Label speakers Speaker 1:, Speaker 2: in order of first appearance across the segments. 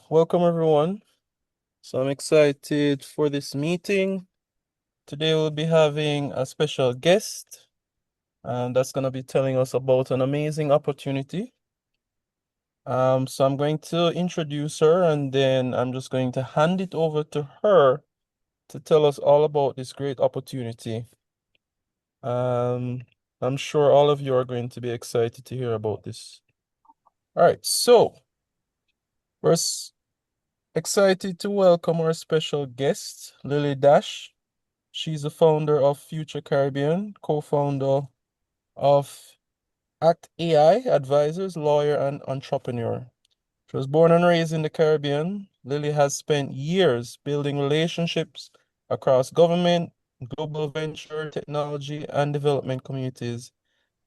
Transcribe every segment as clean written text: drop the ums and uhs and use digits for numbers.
Speaker 1: welcome everyone. So I'm excited for this meeting. Today we'll be having a special guest, and that's going to be telling us about an amazing opportunity. So I'm going to introduce her and then I'm just going to hand it over to her to tell us all about this great opportunity. Um, I'm sure all of you are going to be excited to hear about this. All right, so excited to welcome our special guest, Lily Dash. She's the founder of Future Caribbean, co-founder of Act AI Advisors, lawyer, and entrepreneur. She was born and raised in the Caribbean. Lily has spent years building relationships across government, global venture, technology, and development communities,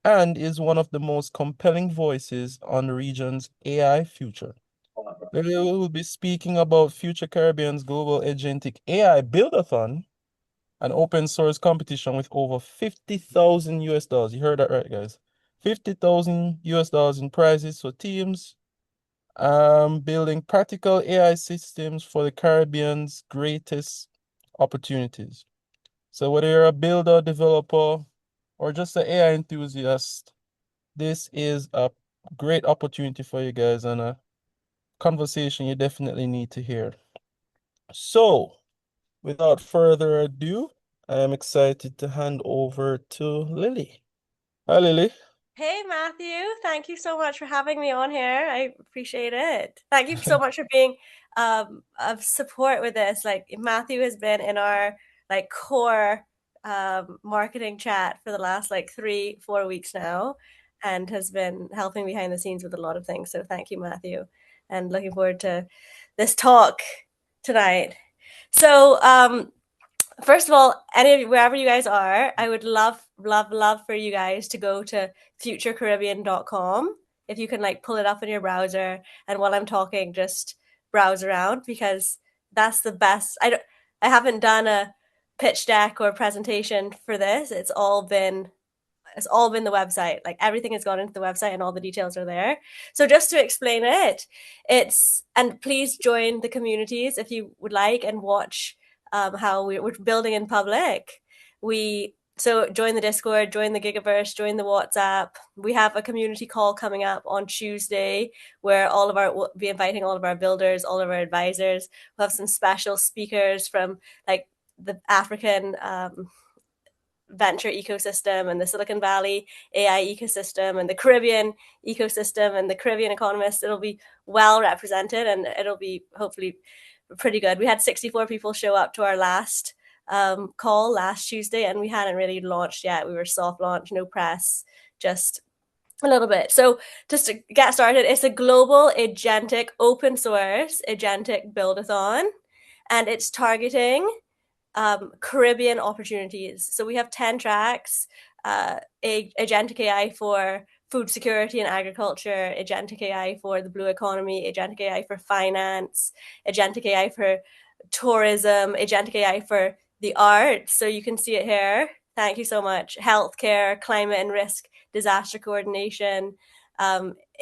Speaker 1: and is one of the most compelling voices on the region's AI future. Lily will be speaking about Future Caribbean's global agentic AI build-a-thon, an open source competition with over 50,000 US dollars. You heard that right, guys. 50,000 US dollars in prizes for teams. Building practical AI systems for the Caribbean's greatest opportunities. So whether you're a builder, developer, or just an AI enthusiast, this is a great opportunity for you guys and a conversation you definitely need to hear. So, without further ado, I am excited to hand over to Lily. Hi, Lily.
Speaker 2: Hey Matthew, thank you so much for having me on here. I appreciate it. Thank you so much for being of support with this. Like Matthew has been in our core marketing chat for the last 3-4 weeks now and has been helping behind the scenes with a lot of things. So thank you, Matthew. And looking forward to this talk tonight. So first of all, any of you, wherever you guys are, I would love, love, love for you guys to go to futurecaribbean.com. If you can pull it up in your browser, and while I'm talking, just browse around because that's the best. I haven't done a pitch deck or presentation for this. It's all been the website. Like everything has gone into the website and all the details are there. So just to explain it, and please join the communities if you would like and watch how we're building in public. So join the Discord, join the Gigaverse, join the WhatsApp. We have a community call coming up on Tuesday where we'll be inviting all of our builders, all of our advisors. We'll have some special speakers from the African venture ecosystem and the Silicon Valley AI ecosystem and the Caribbean ecosystem and the Caribbean economists. It'll be well represented and it'll be hopefully pretty good. We had 64 people show up to our last call last Tuesday and we hadn't really launched yet. We were soft launch, no press, just a little bit. So just to get started, it's a global agentic open source agentic build-a-thon and it's targeting Caribbean opportunities. So we have 10 tracks, agentic AI for food security and agriculture, agentic AI for the blue economy, agentic AI for finance, agentic AI for tourism, agentic AI for the arts. So you can see it here. Thank you so much. Healthcare, climate and risk, disaster coordination,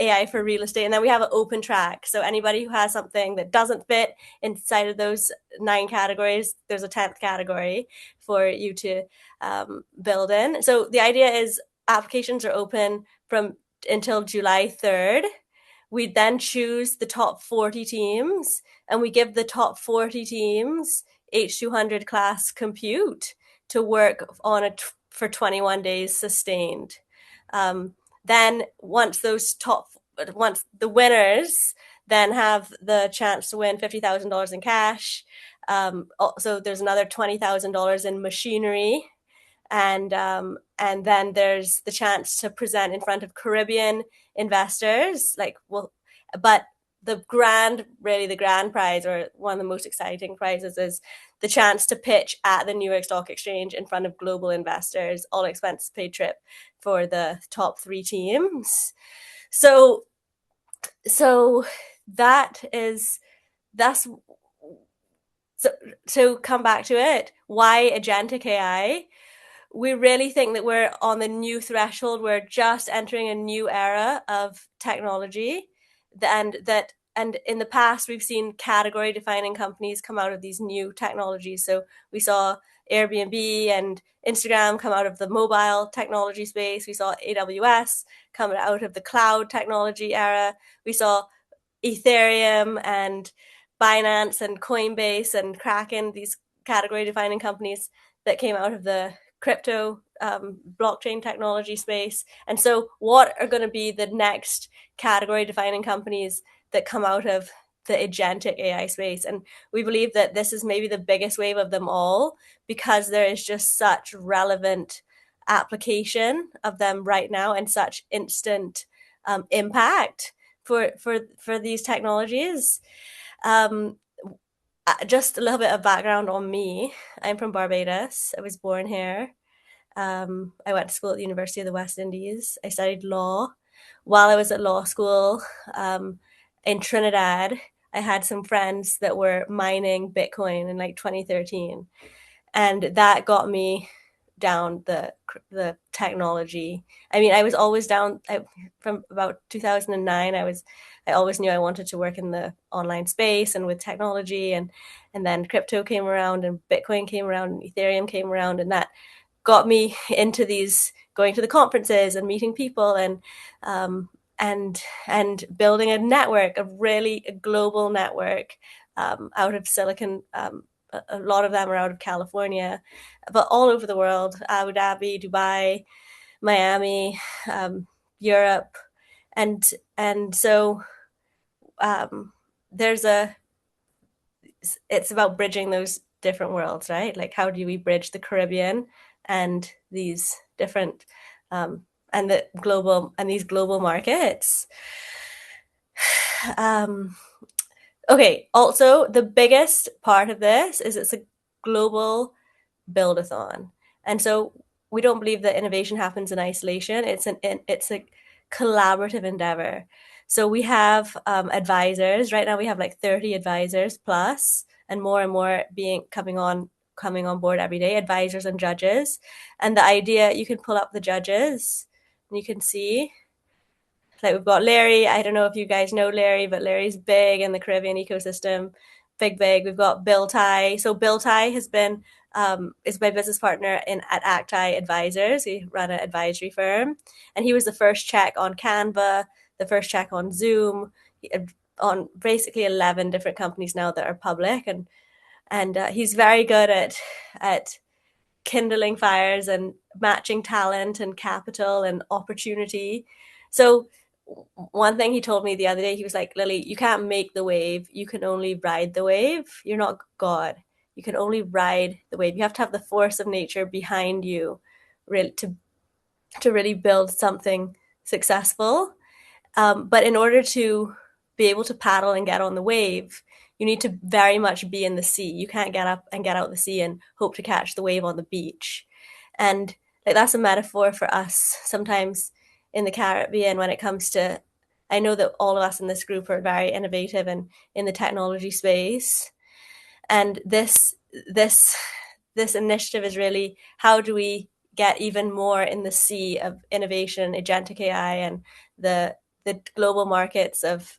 Speaker 2: AI for real estate. And then we have an open track. So anybody who has something that doesn't fit inside of those 9 categories, there's a 10th category for you to build in. So the idea is applications are open from until July 3rd. We then choose the top 40 teams and we give the top 40 teams H200 class compute to work on it for 21 days sustained. Then once the winners then have the chance to win $50,000 in cash. So there's another $20,000 in machinery, and then there's the chance to present in front of Caribbean investors. But the grand prize, or one of the most exciting prizes, is the chance to pitch at the New York Stock Exchange in front of global investors, all expenses paid trip for the top 3 teams. So that is that's so to come back to it, why agentic AI? We really think that we're on the new threshold. We're just entering a new era of technology, and that in the past, we've seen category defining companies come out of these new technologies. So we saw Airbnb and Instagram come out of the mobile technology space. We saw AWS come out of the cloud technology era. We saw Ethereum and Binance and Coinbase and Kraken, these category defining companies that came out of the crypto blockchain technology space. And so what are going to be the next category defining companies that come out of the agentic AI space? And we believe that this is maybe the biggest wave of them all, because there is just such relevant application of them right now and such instant impact for these technologies. Just a little bit of background on me. I'm from Barbados. I was born here. I went to school at the University of the West Indies. I studied law. While I was at law school in Trinidad, I had some friends that were mining Bitcoin in like 2013, and that got me down the technology. I mean, I was always down from about 2009. I always knew I wanted to work in the online space and with technology, and then crypto came around and Bitcoin came around and Ethereum came around, and that got me into these, going to the conferences and meeting people and building a network, a global network out of Silicon. A lot of them are out of California, but all over the world: Abu Dhabi, Dubai, Miami, Europe, and so there's it's about bridging those different worlds, right? Like, how do we bridge the Caribbean and these different and these global markets? Okay, also the biggest part of this is it's a global build-a-thon. And so we don't believe that innovation happens in isolation. It's a collaborative endeavor. So we have advisors. Right now we have like 30 advisors plus, and more coming on board every day, advisors and judges. And the idea, you can pull up the judges and you can see, like, we've got Larry. I don't know if you guys know Larry, but Larry's big in the Caribbean ecosystem. Big. We've got Bill Ty. So Bill Ty has been is my business partner at Acti Advisors. We run an advisory firm, and he was the first check on Canva, the first check on Zoom, on basically 11 different companies now that are public, and he's very good at kindling fires and matching talent and capital and opportunity. So one thing he told me the other day, he was like, Lily, you can't make the wave. You can only ride the wave. You're not God. You can only ride the wave. You have to have the force of nature behind you really to really build something successful. But in order to be able to paddle and get on the wave, you need to very much be in the sea. You can't get up and get out of the sea and hope to catch the wave on the beach. And like, that's a metaphor for us sometimes in the Caribbean when it comes to, I know that all of us in this group are very innovative and in the technology space. And this initiative is really, how do we get even more in the sea of innovation, agentic AI, and the global markets of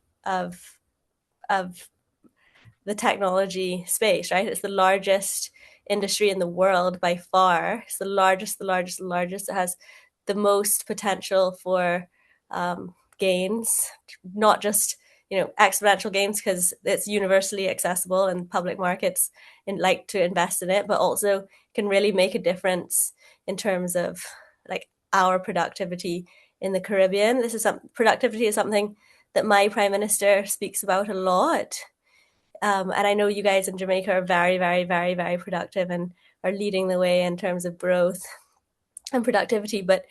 Speaker 2: the technology space, right? It's the largest industry in the world by far. It's the largest. It has the most potential for gains, not just exponential gains because it's universally accessible and public markets like to invest in it, but also can really make a difference in terms of like our productivity in the Caribbean. Productivity is something that my prime minister speaks about a lot. And I know you guys in Jamaica are very, very, very, very productive and are leading the way in terms of growth and productivity. But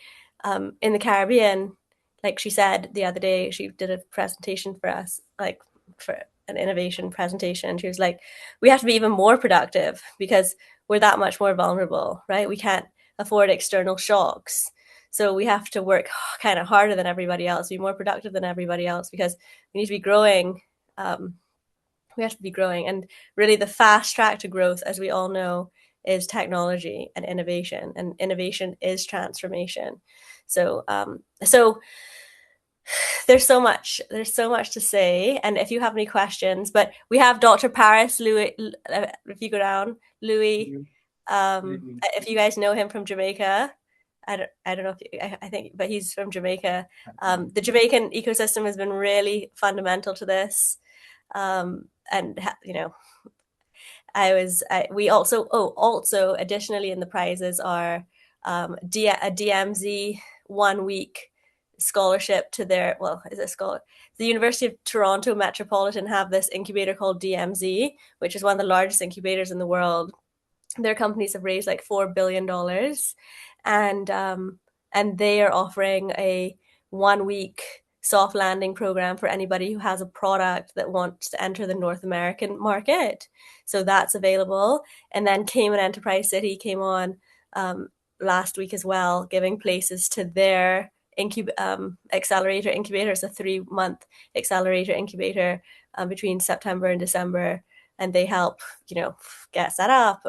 Speaker 2: in the Caribbean, like she said the other day, she did a presentation for us, like for an innovation presentation. She was like, we have to be even more productive because we're that much more vulnerable, right? We can't afford external shocks. So we have to work kind of harder than everybody else, be more productive than everybody else, because we need to be growing. We have to be growing. And really the fast track to growth, as we all know, is technology and innovation. And innovation is transformation. So there's so much to say, and if you have any questions, but we have Dr. Paris Louis, if you go down, Louis, if you guys know him from Jamaica. I don't know if you, I think, but he's from Jamaica. The Jamaican ecosystem has been really fundamental to this. And you know, we also additionally in the prizes are a DMZ 1 week scholarship to their, well, is it scholar? The University of Toronto Metropolitan have this incubator called DMZ, which is one of the largest incubators in the world. Their companies have raised like $4 billion, and they are offering a 1 week soft landing program for anybody who has a product that wants to enter the North American market. So that's available. And then Cayman Enterprise City came on last week as well, giving places to their accelerator incubator. It's a 3-month accelerator incubator between September and December, and they help get set up,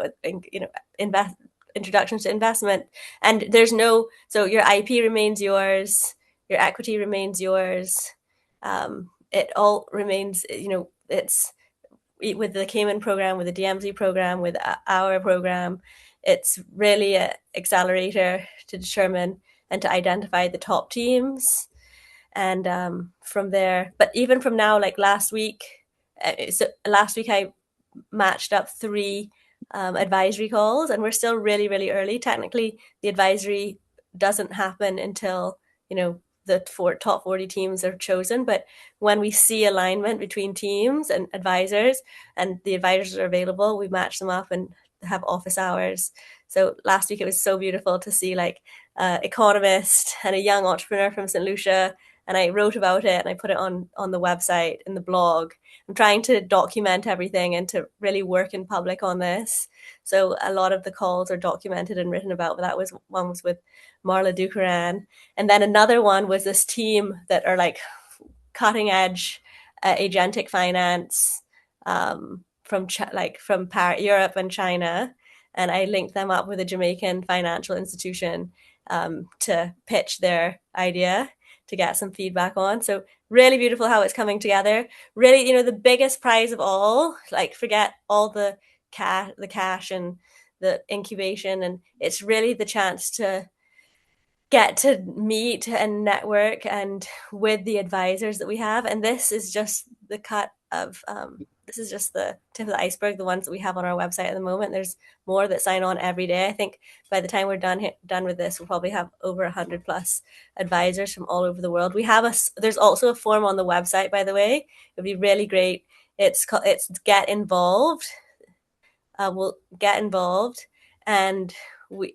Speaker 2: invest introductions to investment. And there's no, so your IP remains yours, your equity remains yours. It all remains, it's with the Cayman program, with the DMZ program, with our program. It's really an accelerator to determine and to identify the top teams. And from there, but even from now, like last week I matched up 3 advisory calls, and we're still really, really early. Technically, the advisory doesn't happen until the top 40 teams are chosen. But when we see alignment between teams and advisors, and the advisors are available, we match them up and have office hours. So last week it was so beautiful to see like economist and a young entrepreneur from St. Lucia, and I wrote about it and I put it on the website, in the blog. I'm trying to document everything and to really work in public on this. So a lot of the calls are documented and written about. But one was with Marla Ducaran, and then another one was this team that are like cutting edge agentic finance from Europe and China, and I linked them up with a Jamaican financial institution to pitch their idea to get some feedback on. So really beautiful how it's coming together. Really, the biggest prize of all, like forget all the cash and the incubation, and it's really the chance to get to meet and network and with the advisors that we have. And this is just the this is just the tip of the iceberg, the ones that we have on our website at the moment. There's more that sign on every day. I think by the time we're done with this, we'll probably have over 100 plus advisors from all over the world. There's also a form on the website, by the way. It'd be really great. It's Get Involved. We'll get involved, and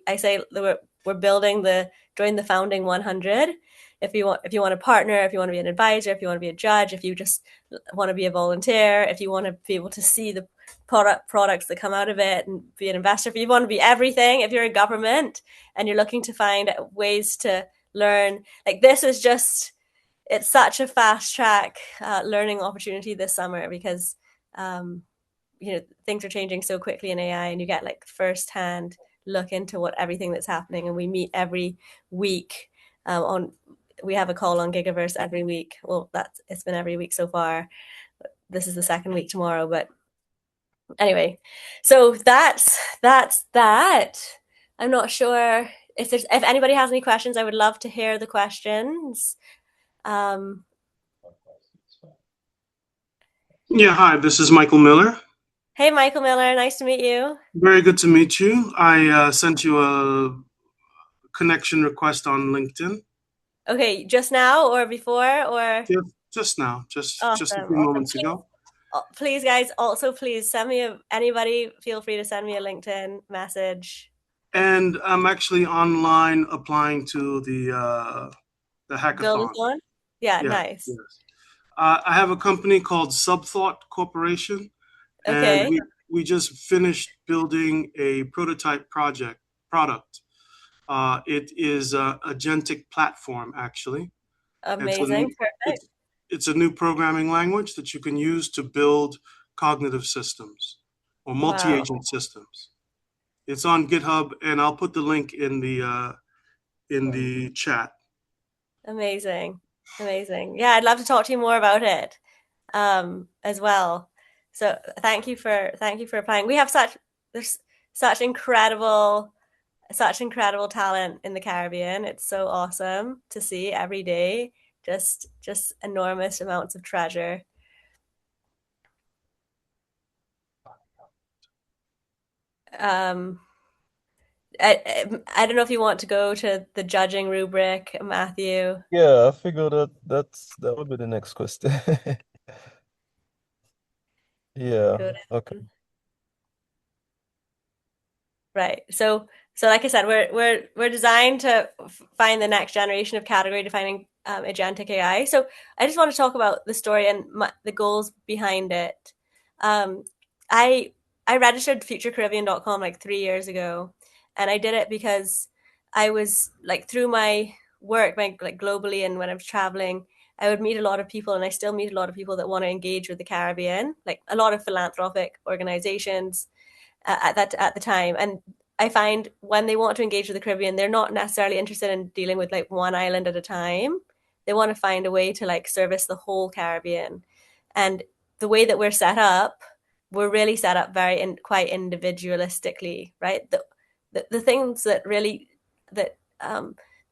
Speaker 2: I say we're building the join the founding 100. If you want to partner, if you want to be an advisor, if you want to be a judge, if you just want to be a volunteer, if you want to be able to see the products that come out of it and be an investor, if you want to be everything, if you're a government and you're looking to find ways to learn, like this is just, it's such a fast track learning opportunity this summer, because things are changing so quickly in AI, and you get like firsthand look into everything that's happening. And we meet every week we have a call on Gigaverse every week. Well, it's been every week so far. This is the second week tomorrow, but anyway, so that's that. I'm not sure if anybody has any questions. I would love to hear the questions.
Speaker 3: Yeah, hi, this is Michael Miller.
Speaker 2: Hey, Michael Miller, nice to meet you.
Speaker 3: Very good to meet you. I sent you a connection request on LinkedIn.
Speaker 2: Okay, just now or before or?
Speaker 3: Just now, just
Speaker 2: Awesome.
Speaker 3: a few moments ago.
Speaker 2: Please, guys, also please send me anybody. Feel free to send me a LinkedIn message.
Speaker 3: And I'm actually online applying to the hackathon.
Speaker 2: Build-a-thon? Yeah, nice.
Speaker 3: Yes. I have a company called Subthought Corporation,
Speaker 2: Okay.
Speaker 3: and we just finished building a prototype product. It is a agentic platform, actually.
Speaker 2: Amazing. Perfect.
Speaker 3: It's a new programming language that you can use to build cognitive systems or multi-agent systems. It's on GitHub, and I'll put the link in the chat.
Speaker 2: Amazing. Amazing. Yeah, I'd love to talk to you more about it as well. So thank you for applying. We have there's such incredible talent in the Caribbean. It's so awesome to see every day. Just enormous amounts of treasure. Um, I don't know if you want to go to the judging rubric, Matthew.
Speaker 1: Yeah, I figured that would be the next question. Yeah,
Speaker 2: Go
Speaker 1: okay.
Speaker 2: Right. So like I said, we're designed to find the next generation of category defining agentic AI. So I just want to talk about the story and the goals behind it. Um, I I registered futurecaribbean.com like 3 years ago, and I did it because I was like through my work, my like globally, and when I was traveling, I would meet a lot of people, and I still meet a lot of people that want to engage with the Caribbean, like a lot of philanthropic organizations at the time. And I find when they want to engage with the Caribbean, they're not necessarily interested in dealing with like one island at a time. They want to find a way to like service the whole Caribbean. And the way that we're set up, we're really set up quite individualistically, right? The things that really that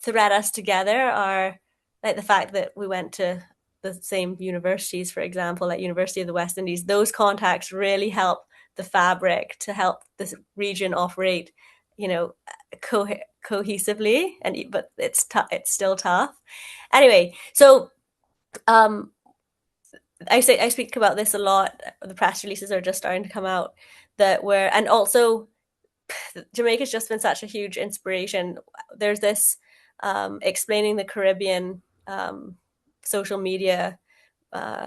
Speaker 2: thread us together are like the fact that we went to the same universities, for example, like University of the West Indies. Those contacts really help the fabric to help this region operate, you know, cohesively. And but it's still tough. Anyway, so um, I speak about this a lot. The press releases are just starting to come out that we're and also Jamaica's just been such a huge inspiration. There's this explaining the Caribbean social media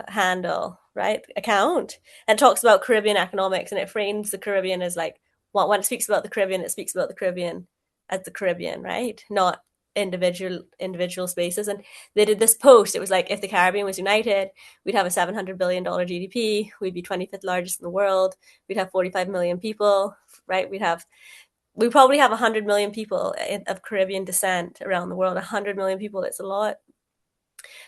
Speaker 2: handle, right? Account, and talks about Caribbean economics, and it frames the Caribbean as like, well, when it speaks about the Caribbean, it speaks about the Caribbean as the Caribbean, right? Not individual spaces. And they did this post. It was like, if the Caribbean was united, we'd have a $700 billion GDP. We'd be 25th largest in the world. We'd have 45 million people, right? We probably have 100 million people of Caribbean descent around the world. 100 million people. It's a lot.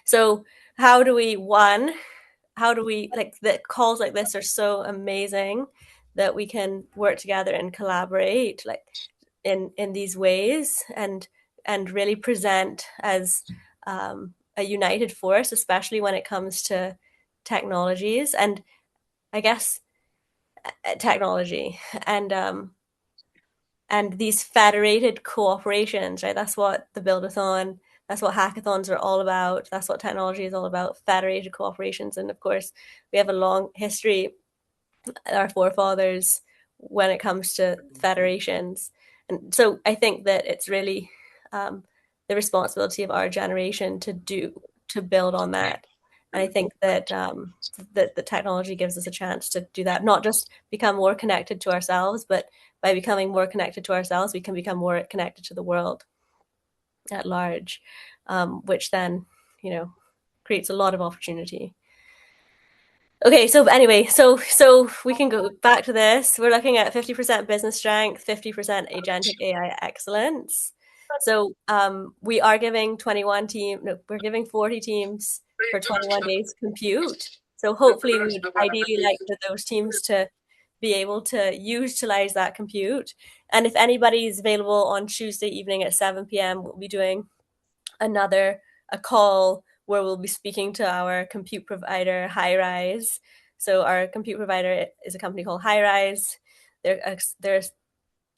Speaker 2: So how do we like the calls like this are so amazing that we can work together and collaborate like in these ways and really present as a united force, especially when it comes to technologies and I guess technology and these federated cooperations, right? That's what the Build-a-thon, that's what hackathons are all about. That's what technology is all about, federated cooperations. And of course, we have a long history, our forefathers, when it comes to federations. And so I think that it's really the responsibility of our generation to build on that. And I think that that the technology gives us a chance to do that, not just become more connected to ourselves, but by becoming more connected to ourselves, we can become more connected to the world at large, which then, you know, creates a lot of opportunity. Okay, so anyway, so we can go back to this. We're looking at 50% business strength, 50% agentic AI excellence. So we are giving we're giving 40 teams for 21 days compute. So hopefully we'd ideally like for those teams to be able to utilize that compute. And if anybody is available on Tuesday evening at 7 p.m., we'll be doing a call where we'll be speaking to our compute provider, Highrise. So our compute provider is a company called Highrise. Their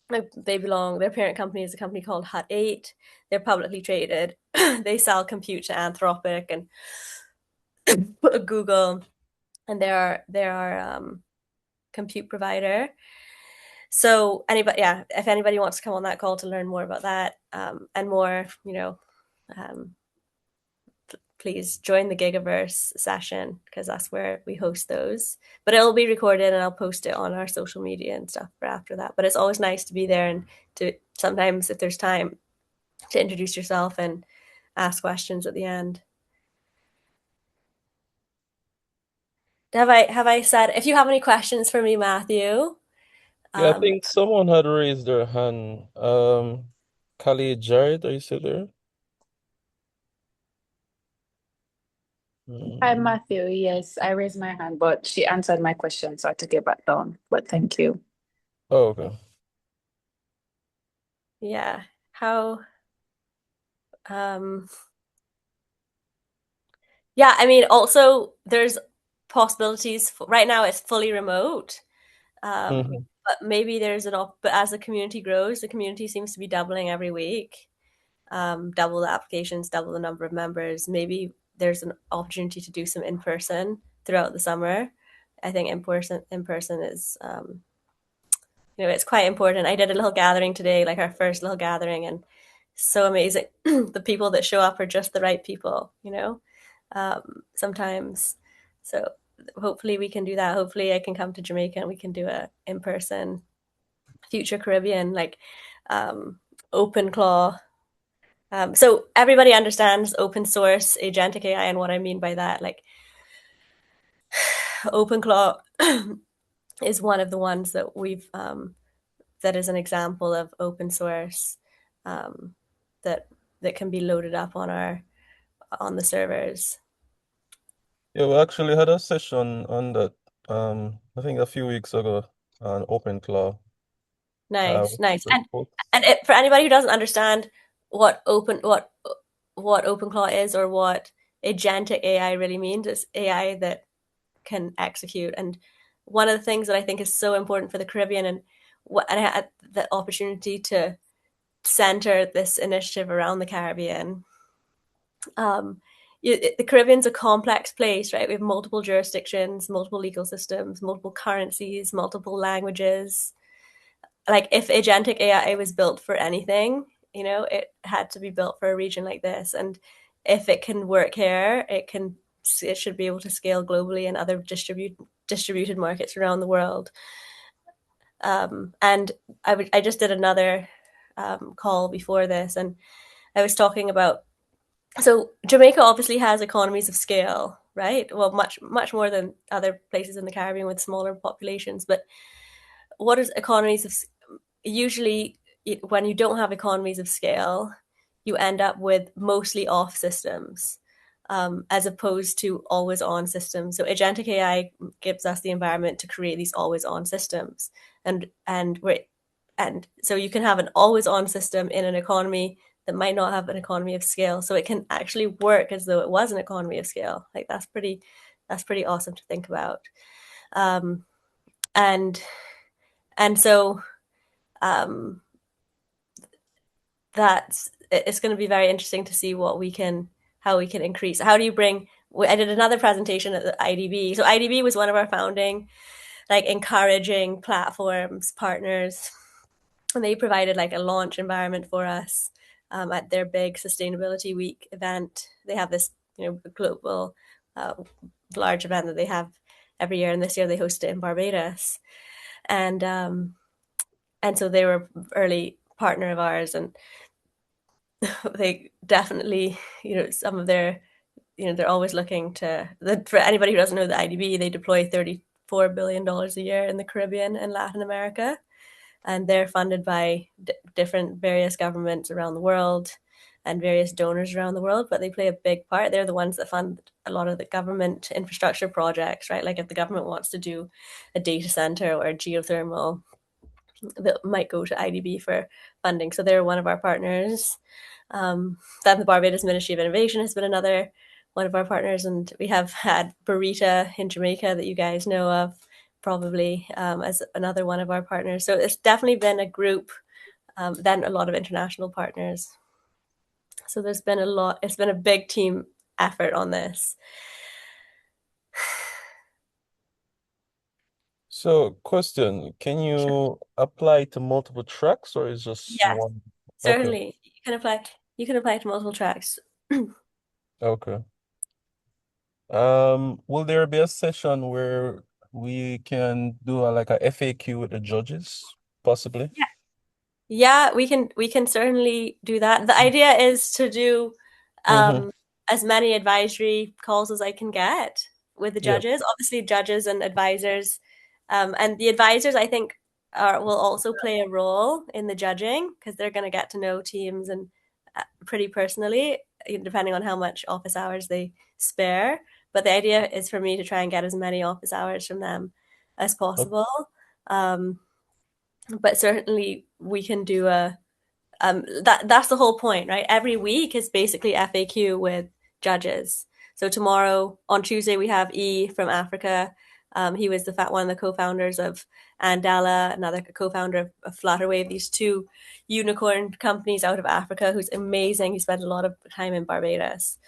Speaker 2: parent company is a company called Hut 8. They're publicly traded. They sell compute to Anthropic and Google, and they're our compute provider. So if anybody wants to come on that call to learn more about that and more, please join the Gigaverse session because that's where we host those. But it'll be recorded and I'll post it on our social media and stuff for after that. But it's always nice to be there and to sometimes, if there's time, to introduce yourself and ask questions at the end. Have I said, if you have any questions for me, Matthew?
Speaker 1: Yeah, I think someone had raised their hand. Khalid Jared, are you still there?
Speaker 4: Hi, Matthew. Yes, I raised my hand, but she answered my question, so I took it back down. But thank you.
Speaker 1: Oh, okay.
Speaker 2: Yeah. How yeah, I mean, also there's possibilities right now it's fully remote.
Speaker 1: Mm-hmm.
Speaker 2: But maybe there's but as the community grows, the community seems to be doubling every week. Double the applications, double the number of members. Maybe there's an opportunity to do some in person throughout the summer. I think in person is it's quite important. I did a little gathering today, like our first little gathering, and so amazing. The people that show up are just the right people, sometimes. So hopefully we can do that. Hopefully I can come to Jamaica and we can do a in person future Caribbean, like open claw. So everybody understands open source agentic AI and what I mean by that. Like open claw is one of the ones that we've that is an example of open source um, that that can be loaded up on the servers.
Speaker 1: Yeah, we actually had a session on that, I think a few weeks ago on OpenClaw.
Speaker 2: Nice, nice.
Speaker 1: With folks.
Speaker 2: And for anybody who doesn't understand what OpenClaw is or what agentic AI really means, it's AI that can execute. And one of the things that I think is so important for the Caribbean and I had the opportunity to center this initiative around the Caribbean. The Caribbean's a complex place, right? We have multiple jurisdictions, multiple legal systems, multiple currencies, multiple languages. Like if agentic AI was built for anything, it had to be built for a region like this. And if it can work here, it should be able to scale globally in other distributed markets around the world. And I just did another call before this, and I was talking about, so Jamaica obviously has economies of scale, right? Well, much more than other places in the Caribbean with smaller populations. But what is economies of usually when you don't have economies of scale, you end up with mostly off systems, as opposed to always on systems. So agentic AI gives us the environment to create these always on systems, and so you can have an always on system in an economy that might not have an economy of scale. So it can actually work as though it was an economy of scale. Like that's pretty awesome to think about. Um, and and so um, it's going to be very interesting to see how we can increase. How do you bring? I did another presentation at the IDB. So IDB was one of our founding, like encouraging platforms partners, and they provided like a launch environment for us at their big sustainability week event. They have this global large event that they have every year, and this year they hosted it in Barbados, and so they were early partner of ours, and they definitely, some of their, they're always looking for anybody who doesn't know the IDB, they deploy $34 billion a year in the Caribbean and Latin America. And they're funded by different various governments around the world and various donors around the world, but they play a big part. They're the ones that fund a lot of the government infrastructure projects, right? Like if the government wants to do a data center or a geothermal, that might go to IDB for funding. So they're one of our partners. Then the Barbados Ministry of Innovation has been another one of our partners, and we have had Burita in Jamaica that you guys know of probably as another one of our partners. So it's definitely been a group, then a lot of international partners. So there's been a lot, it's been a big team effort on this.
Speaker 1: So, question, can you apply to multiple tracks or is just
Speaker 2: Yes,
Speaker 1: one? Okay,
Speaker 2: certainly. You can apply to multiple tracks.
Speaker 1: okay. Will there be a session where we can do like a FAQ with the judges, possibly?
Speaker 2: Yeah, we can certainly do that. The idea is to do
Speaker 1: Mm-hmm.
Speaker 2: as many advisory calls as I can get with the
Speaker 1: Yep.
Speaker 2: judges. Obviously, judges and advisors, and the advisors I think will also play a role in the judging because they're going to get to know teams and pretty personally, depending on how much office hours they spare. but the idea is for me to try and get as many office hours from them as possible. But certainly we can do that's the whole point, right? Every week is basically FAQ with judges. So tomorrow, on Tuesday, we have E from Africa. He was one of the co-founders of Andala, another co-founder of Flutterwave, these two unicorn companies out of Africa, who's amazing. He spent a lot of time in Barbados.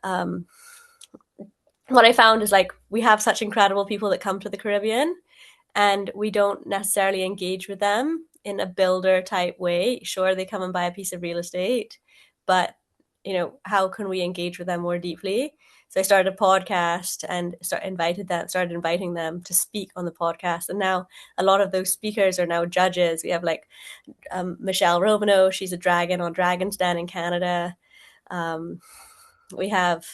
Speaker 2: What I found is like we have such incredible people that come to the Caribbean, and we don't necessarily engage with them in a builder type way. Sure, they come and buy a piece of real estate, but how can we engage with them more deeply? So I started a podcast and started inviting them to speak on the podcast. And now a lot of those speakers are now judges. We have like Michelle Robino, she's a dragon on Dragon's Den in Canada. We have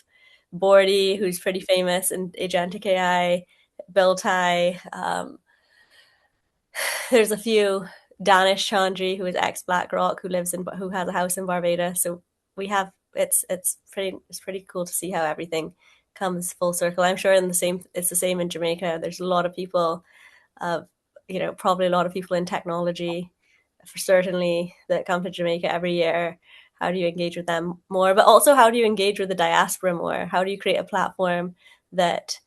Speaker 2: Bordy, who's pretty famous in agentic AI, Bill Ty. There's a few. Danish Chandri, who is ex BlackRock, who has a house in Barbados. So we have it's pretty cool to see how everything comes full circle. I'm sure it's the same in Jamaica. There's a lot of people, probably a lot of people in technology, for certainly, that come to Jamaica every year. How do you engage with them more? But also, how do you engage with the diaspora more? How do you create a platform that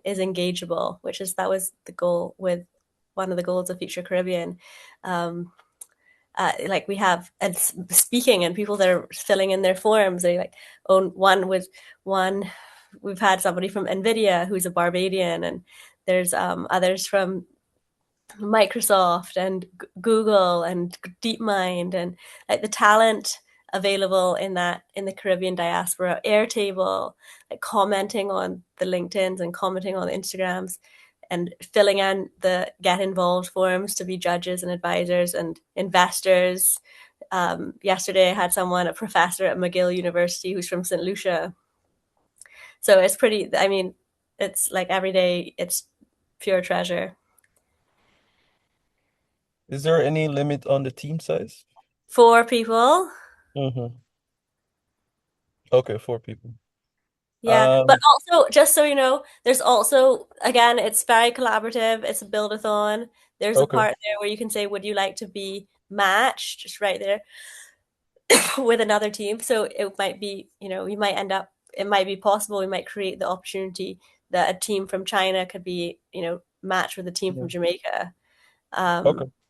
Speaker 2: is engageable? That was the goal with one of the goals of Future Caribbean. Like we have speaking and people that are filling in their forms. They like own one. We've had somebody from NVIDIA who's a Barbadian, and there's others from Microsoft and Google and DeepMind, and like the talent available in the Caribbean diaspora, Airtable, like commenting on the LinkedIns and commenting on the Instagrams, and filling in the get involved forms to be judges and advisors and investors. Yesterday I had a professor at McGill University who's from St. Lucia. So it's like every day it's pure treasure.
Speaker 1: Is there any limit on the team size?
Speaker 2: 4 people.
Speaker 1: Okay, 4 people.
Speaker 2: Yeah, but also, just so you know, there's also, again, it's very collaborative. It's a build-a-thon. There's a part there where you can say, would you like to be matched, just right there with another team? So it might be, it might be possible, we might create the opportunity that a team from China could be, matched with a team from Jamaica.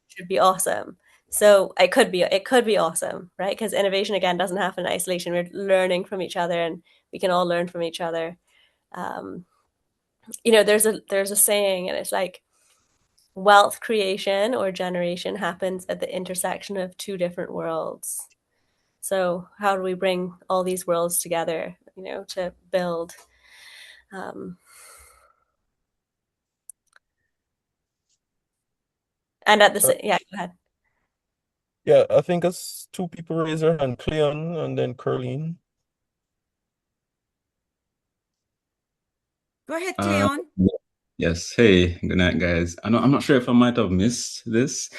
Speaker 2: Should be awesome. So it could be awesome, right? Because innovation, again, doesn't happen in isolation. We're learning from each other, and we can all learn from each other. There's a saying, and it's like, wealth creation or generation happens at the intersection of 2 different worlds. So how do we bring all these worlds together, to build? And at the yeah, go ahead.
Speaker 1: Yeah, I think it's 2 people raise their hand, Cleon and then Curleen.
Speaker 5: Go ahead, Cleon.
Speaker 6: Yes. Hey, good night, guys. I'm not sure if I might have missed this.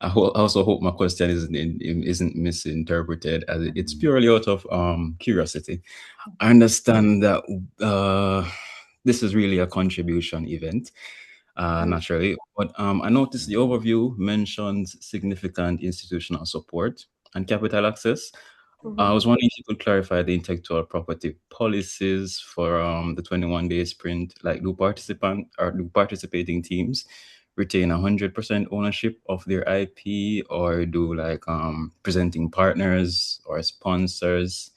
Speaker 6: I also hope my question isn't misinterpreted, as it's purely out of curiosity. I understand that this is really a contribution event, naturally, but I noticed the overview mentions significant institutional support and capital access. I was wondering if you could clarify the intellectual property policies for the 21-day sprint. Like, do participating teams retain 100% ownership of their IP, or do presenting partners or sponsors,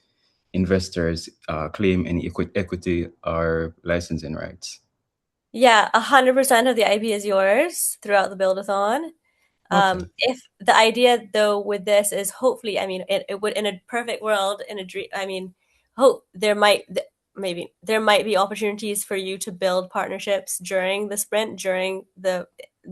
Speaker 6: investors claim any equity or licensing rights?
Speaker 2: Yeah, 100% of the IP is yours throughout the build-a-thon. If the idea though with this is, hopefully, it would, in a perfect world, in a dream, there might be opportunities for you to build partnerships during the sprint, during the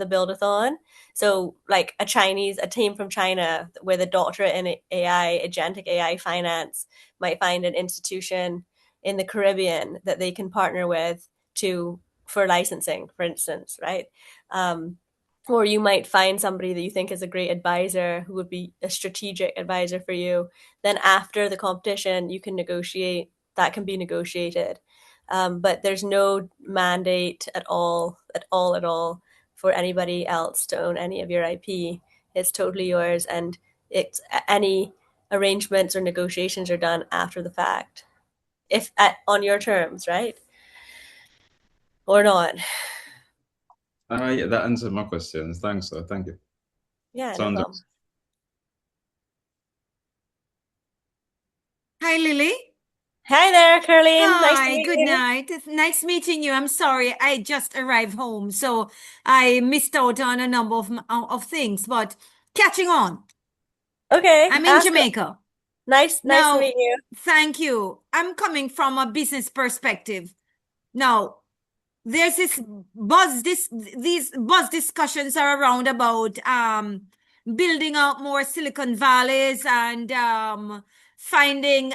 Speaker 2: build-a-thon. So like a team from China with a doctorate in AI, agentic AI finance, might find an institution in the Caribbean that they can partner with for licensing, for instance, right? Or you might find somebody that you think is a great advisor who would be a strategic advisor for you. Then after the competition, you can negotiate. That can be negotiated. But there's no mandate at all for anybody else to own any of your IP. It's totally yours, and it's any arrangements or negotiations are done after the fact, if on your terms, right? Or not.
Speaker 6: Yeah, that answered my questions. Thanks, sir. Thank you.
Speaker 2: Yeah, no
Speaker 6: Sounds
Speaker 2: problem.
Speaker 5: Hi, Lily.
Speaker 2: Hi there, Caroline. Nice to
Speaker 5: Hi,
Speaker 2: meet
Speaker 5: good
Speaker 2: you.
Speaker 5: night. It's nice meeting you. I'm sorry, I just arrived home, so I missed out on a number of things, but catching on.
Speaker 2: Okay,
Speaker 5: I'm in
Speaker 2: ask.
Speaker 5: Jamaica.
Speaker 2: Nice to
Speaker 5: Now,
Speaker 2: meet you.
Speaker 5: thank you. I'm coming from a business perspective. Now, there's these buzz discussions are around about building out more Silicon Valleys and finding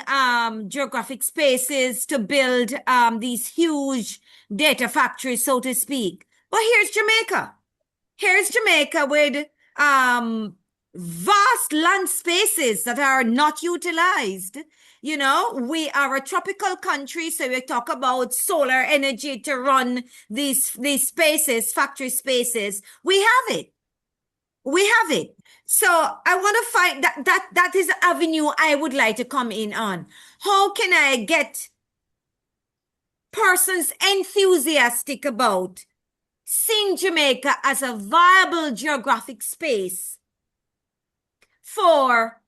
Speaker 5: geographic spaces to build these huge data factories, so to speak. But here's Jamaica. Here's Jamaica with vast land spaces that are not utilized. You know, we are a tropical country, so we talk about solar energy to run these spaces, factory spaces. We have it. We have it. So I want to find that is the avenue I would like to come in on. How can I get persons enthusiastic about seeing Jamaica as a viable geographic space for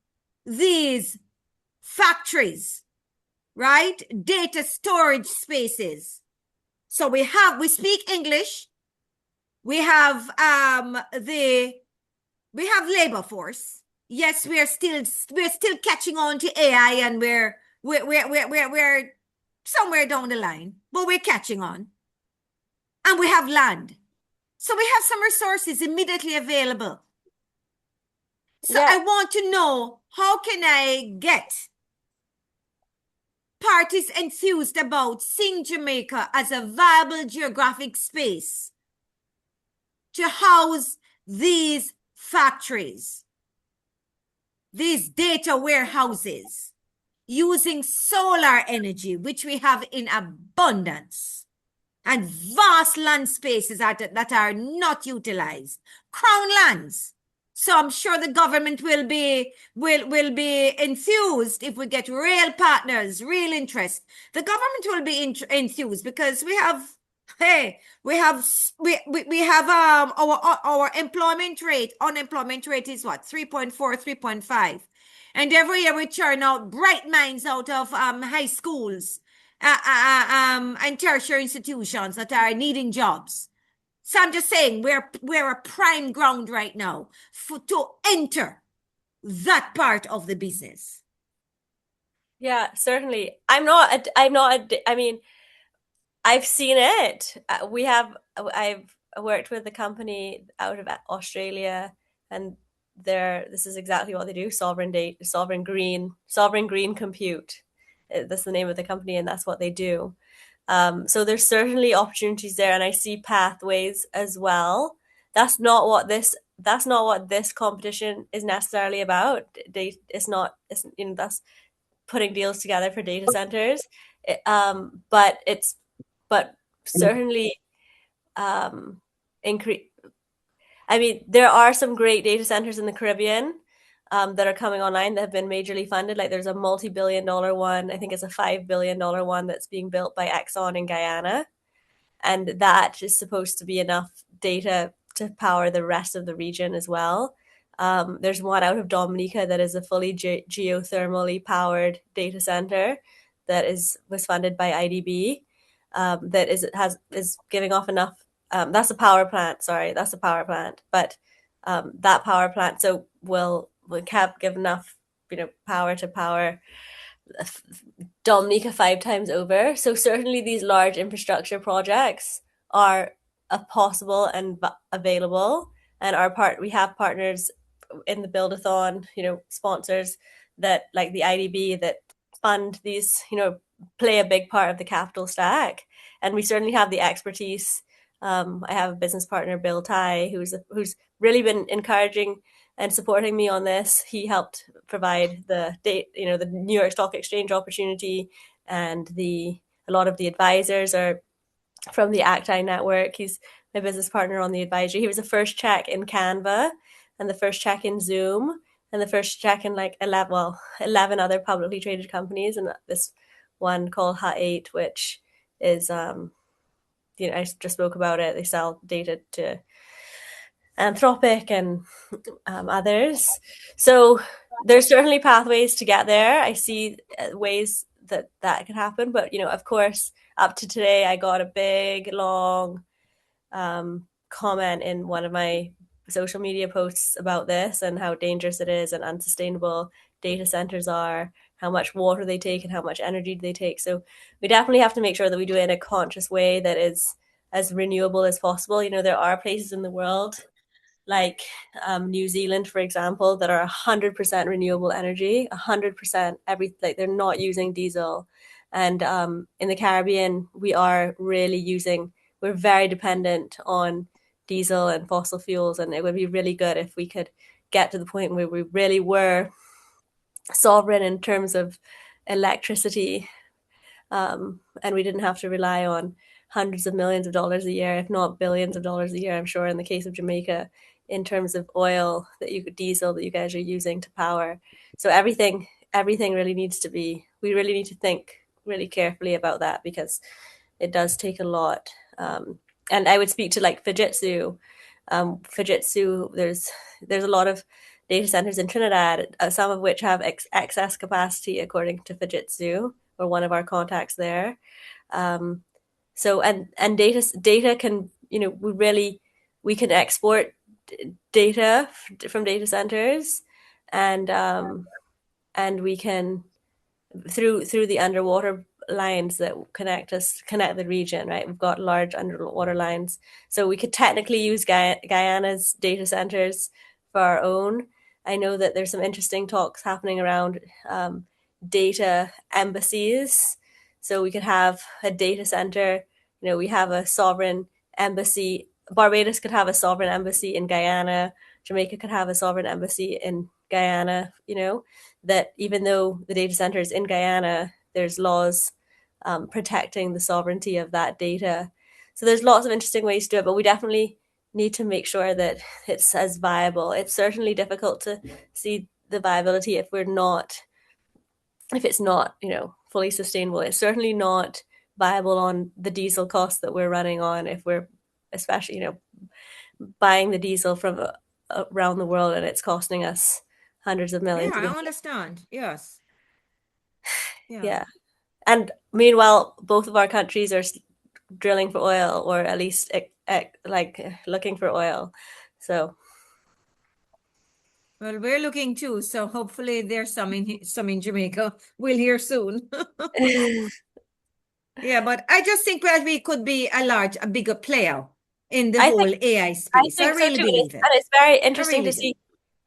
Speaker 5: these factories, right? Data storage spaces. So we speak English. We have labor force. Yes, we're still catching on to AI, and we're somewhere down the line, but we're catching on. And we have land. So we have some resources immediately available. So
Speaker 2: Yeah.
Speaker 5: I want to know, how can I get parties enthused about seeing Jamaica as a viable geographic space to house these factories, these data warehouses, using solar energy, which we have in abundance, and vast land spaces that are not utilized, crown lands. So I'm sure the government will be enthused if we get real partners, real interest. The government will be enthused because we have our unemployment rate is what, 3.4, 3.5. And every year we churn out bright minds out of high schools and tertiary institutions that are needing jobs. So I'm just saying we're a prime ground right now to enter that part of the business.
Speaker 2: Yeah, certainly. I mean, I've seen it. I've worked with a company out of Australia, and this is exactly what they do: sovereign green compute. That's the name of the company, and that's what they do. So there's certainly opportunities there, and I see pathways as well. That's not what this competition is necessarily about. That's putting deals together for data centers. But certainly increase. I mean, there are some great data centers in the Caribbean that are coming online that have been majorly funded. Like there's a multi-billion-dollar one. I think it's a $5 billion one that's being built by Exxon in Guyana. And that is supposed to be enough data to power the rest of the region as well. There's one out of Dominica that is a fully geothermally powered data center that was funded by IDB. That is giving off enough. That's a power plant. Sorry, that's a power plant. But that power plant will give enough power to power Dominica 5 times over. So certainly these large infrastructure projects are possible and available. And we have partners in the Buildathon, sponsors that like the IDB that fund these, play a big part of the capital stack. And we certainly have the expertise. I have a business partner, Bill Ty, who's really been encouraging and supporting me on this. He helped provide the New York Stock Exchange opportunity and the a lot of the advisors are from the ACTI network. He's my business partner on the advisory. He was the first check in Canva and the first check in Zoom and the first check in like 11 other publicly traded companies, and this one called Hut8, which is I just spoke about it. They sell data to Anthropic and others. So there's certainly pathways to get there. I see ways that could happen, but of course, up to today, I got a big long comment in one of my social media posts about this and how dangerous it is and unsustainable data centers are, how much water they take and how much energy they take. So we definitely have to make sure that we do it in a conscious way that is as renewable as possible. There are places in the world like New Zealand, for example, that are 100% renewable energy, 100% everything. They're not using diesel. And in the Caribbean, we're very dependent on diesel and fossil fuels. And it would be really good if we could get to the point where we really were sovereign in terms of electricity, and we didn't have to rely on hundreds of millions of dollars a year, if not billions of dollars a year, I'm sure, in the case of Jamaica, in terms of oil diesel that you guys are using to power. So everything really needs to be, we really need to think really carefully about that, because it does take a lot. And I would speak to like Fujitsu. Fujitsu, there's a lot of data centers in Trinidad, some of which have excess capacity, according to Fujitsu, or one of our contacts there. So and data can, we can export data from data centers, and we can through the underwater lines that connect the region, right? We've got large underwater lines, so we could technically use Guyana's data centers for our own. I know that there's some interesting talks happening around data embassies. So we could have a data center, we have a sovereign embassy. Barbados could have a sovereign embassy in Guyana. Jamaica could have a sovereign embassy in Guyana, that even though the data center is in Guyana, there's laws protecting the sovereignty of that data. So there's lots of interesting ways to do it, but we definitely need to make sure that it's as viable. It's certainly difficult to see the viability if it's not, fully sustainable. It's certainly not viable on the diesel costs that we're running on, if we're especially, buying the diesel from around the world and it's costing us hundreds of millions.
Speaker 5: Yeah, I understand. Yes.
Speaker 2: Yeah. And meanwhile, both of our countries are drilling for oil, or at least looking for oil. So.
Speaker 5: Well, we're looking too. So hopefully there's some in Jamaica. We'll hear soon. Yeah, but I just think that we could be a bigger player in the whole AI space. I really believe it.
Speaker 2: And it's very interesting to see.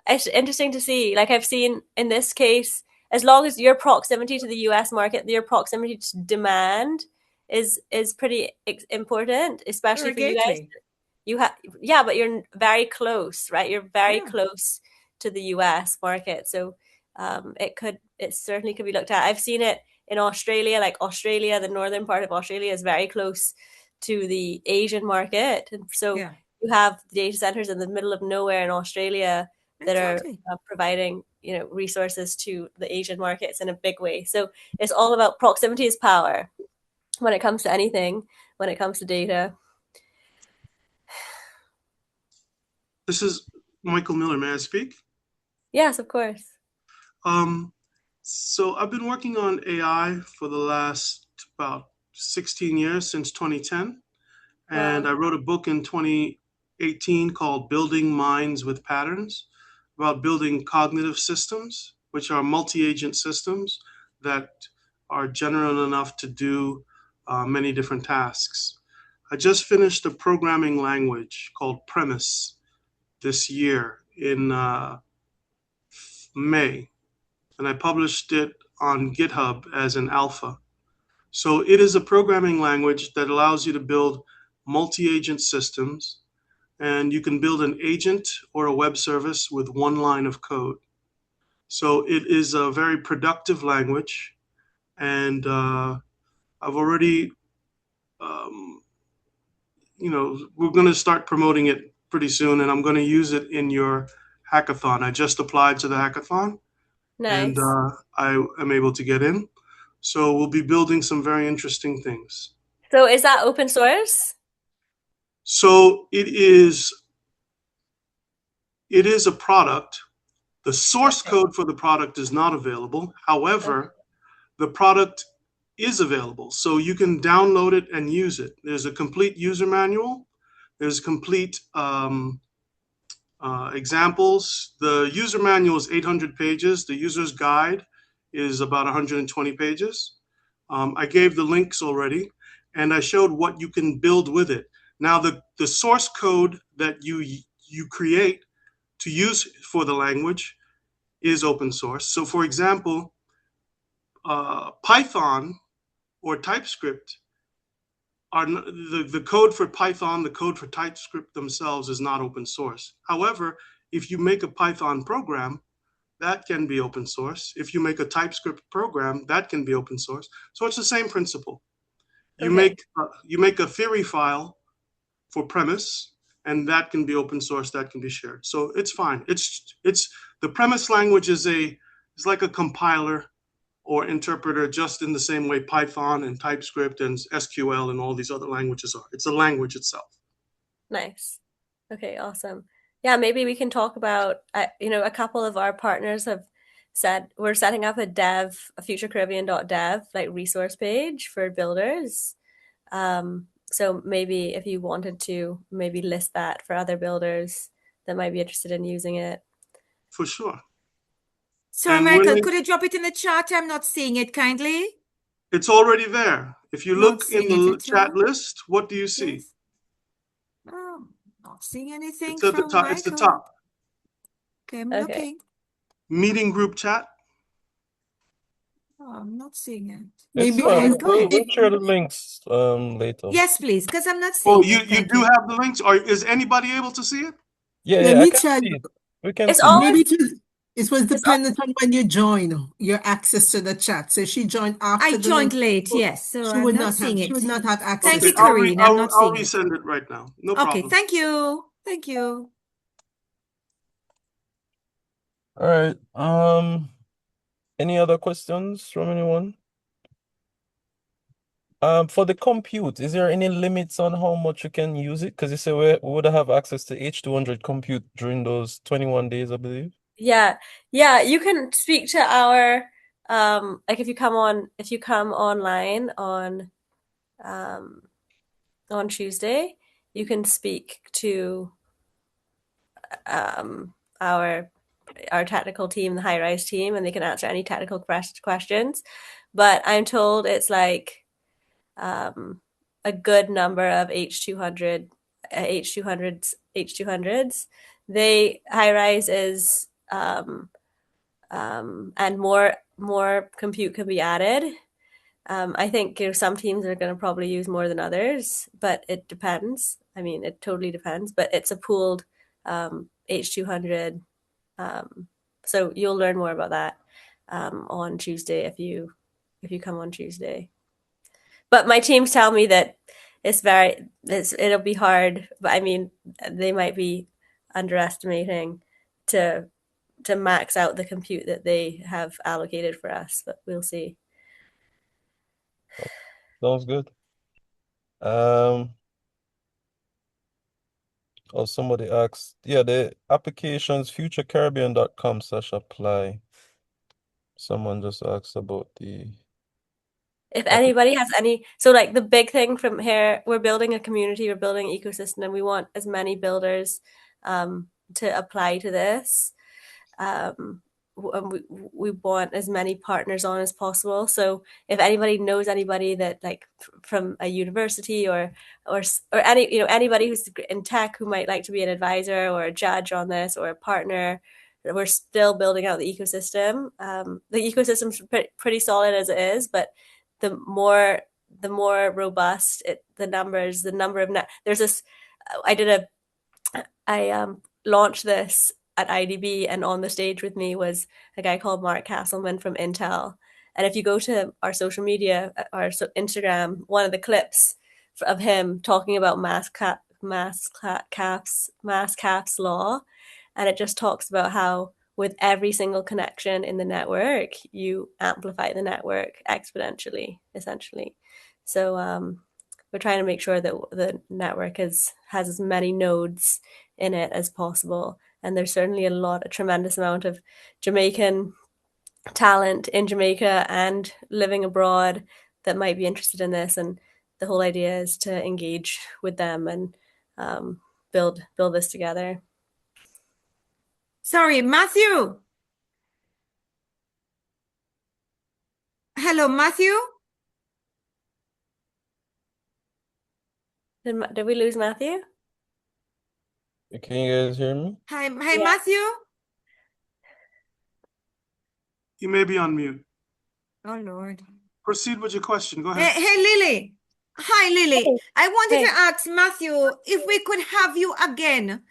Speaker 2: It's interesting to see. Like I've seen in this case, as long as your proximity to the US market, your proximity to demand is pretty important, especially for you guys. But you're very close, right? You're very close to the US market. So it certainly could be looked at. I've seen it in Australia, the northern part of Australia is very close to the Asian market. And so you have data centers in the middle of nowhere in Australia that are providing, resources to the Asian markets in a big way. So it's all about proximity is power when it comes to anything, when it comes to data.
Speaker 3: This is Michael Miller. May I speak?
Speaker 2: Yes, of course.
Speaker 3: So I've been working on AI for the last about 16 years, since 2010. And I wrote a book in 2018 called Building Minds with Patterns, about building cognitive systems, which are multi-agent systems that are general enough to do many different tasks. I just finished a programming language called Premise this year in May, and I published it on GitHub as an alpha. So it is a programming language that allows you to build multi-agent systems, and you can build an agent or a web service with one line of code. So it is a very productive language, and I've already, we're going to start promoting it pretty soon, and I'm going to use it in your hackathon. I just applied to the hackathon, and
Speaker 2: Nice.
Speaker 3: I am able to get in. So we'll be building some very interesting things.
Speaker 2: So is that open source?
Speaker 3: So it is a product. The source
Speaker 2: Okay.
Speaker 3: code for the product is not available. However, the product is available. So you can download it and use it. There's a complete user manual. There's complete examples. The user manual is 800 pages. The user's guide is about 120 pages. I gave the links already, and I showed what you can build with it. Now, the source code that you create to use for the language is open source. So, for example, Python or TypeScript are the code for Python, the code for TypeScript themselves is not open source. However, if you make a Python program, that can be open source. If you make a TypeScript program, that can be open source. So it's the same principle. You
Speaker 2: Okay.
Speaker 3: make a theory file for premise, and that can be open source. That can be shared. So it's fine. It's the premise language is like a compiler or interpreter, just in the same way Python and TypeScript and SQL and all these other languages are. It's a language itself.
Speaker 2: Nice. Okay, awesome. Yeah, maybe we can talk about, a couple of our partners have said we're setting up a futurecaribbean.dev like resource page for builders. So maybe if you wanted to maybe list that for other builders that might be interested in using it.
Speaker 3: For sure.
Speaker 5: Sir
Speaker 3: And
Speaker 5: Michael, could you drop it in the chat? I'm not seeing it kindly.
Speaker 3: It's already there. If you
Speaker 5: Not
Speaker 3: look in
Speaker 5: seeing it
Speaker 3: the
Speaker 5: at
Speaker 3: chat
Speaker 5: all.
Speaker 3: list, what do you see?
Speaker 5: Yes. Oh, not seeing anything
Speaker 3: It's at the
Speaker 5: from
Speaker 3: top. It's the
Speaker 5: Michael.
Speaker 3: top.
Speaker 5: Okay, I'm
Speaker 2: Okay.
Speaker 5: looking.
Speaker 3: Meeting group chat.
Speaker 5: Oh, I'm not seeing it.
Speaker 1: It's
Speaker 5: Maybe
Speaker 1: fine.
Speaker 5: go ahead.
Speaker 1: We'll share the links later.
Speaker 5: Yes, please, because I'm not
Speaker 3: Oh,
Speaker 5: seeing it.
Speaker 3: you
Speaker 5: Thank
Speaker 3: do
Speaker 5: you.
Speaker 3: have the links? Or is anybody able to see it?
Speaker 1: Yeah,
Speaker 7: Let
Speaker 1: I
Speaker 7: me
Speaker 1: can
Speaker 7: check.
Speaker 1: see it. We can
Speaker 2: It's
Speaker 1: see it.
Speaker 2: all
Speaker 7: Maybe it was
Speaker 2: It's all-
Speaker 7: dependent on when you join your access to the chat. So she joined after
Speaker 5: I
Speaker 7: the
Speaker 5: joined
Speaker 7: link.
Speaker 5: late, yes, so
Speaker 7: She
Speaker 5: I'm
Speaker 7: would
Speaker 5: not
Speaker 7: not
Speaker 5: seeing
Speaker 7: have.
Speaker 5: it.
Speaker 7: She would not have access.
Speaker 5: Thank you,
Speaker 7: to it.
Speaker 5: Karine. I'm not
Speaker 3: I'll
Speaker 5: seeing it.
Speaker 3: resend it right now. No
Speaker 5: Okay,
Speaker 3: problem.
Speaker 5: thank you. Thank you.
Speaker 1: All right. Any other questions from anyone? For the compute, is there any limits on how much you can use it? Because you say we would have access to H200 compute during those 21 days, I believe.
Speaker 2: Yeah, you can speak to our like if you come online on Tuesday, you can speak to our technical team, the high rise team, and they can answer any technical questions. But I'm told it's like a good number of H200s. They high rise is and more compute can be added. I think some teams are going to probably use more than others, but it depends. I mean, it totally depends. But it's a pooled H200. So you'll learn more about that on Tuesday if you come on Tuesday. But my teams tell me that it'll be hard. But I mean, they might be underestimating to max out the compute that they have allocated for us. But we'll see.
Speaker 1: Sounds good. Oh, somebody asked, yeah, the applications futurecaribbean.com/apply. Someone just asked about the
Speaker 2: If anybody has any, so like the big thing from here, we're building a community, we're building an ecosystem, and we want as many builders to apply to this. And we want as many partners on as possible. So if anybody knows anybody that like from a university or any anybody who's in tech who might like to be an advisor or a judge on this or a partner, we're still building out the ecosystem. The ecosystem's pretty solid as it is, but the more robust the number of there's this. I launched this at IDB, and on the stage with me was a guy called Mark Castleman from Intel, And if you go to our social media, our Instagram, one of the clips of him talking about mass caps law, and it just talks about how with every single connection in the network, you amplify the network exponentially, essentially. So we're trying to make sure that the network has as many nodes in it as possible. And there's certainly a tremendous amount of Jamaican talent in Jamaica and living abroad that might be interested in this. And the whole idea is to engage with them and build this together.
Speaker 5: Sorry, Matthew. Hello, Matthew.
Speaker 2: Did we lose Matthew?
Speaker 1: Can you guys hear me?
Speaker 5: Hi,
Speaker 2: Yeah.
Speaker 5: Matthew.
Speaker 3: You may be on mute.
Speaker 5: Oh, Lord.
Speaker 3: Proceed with your question. Go ahead.
Speaker 5: Hey, Lily. Hi, Lily.
Speaker 2: Hey.
Speaker 5: I wanted
Speaker 2: Hey.
Speaker 5: to ask Matthew if we could have you again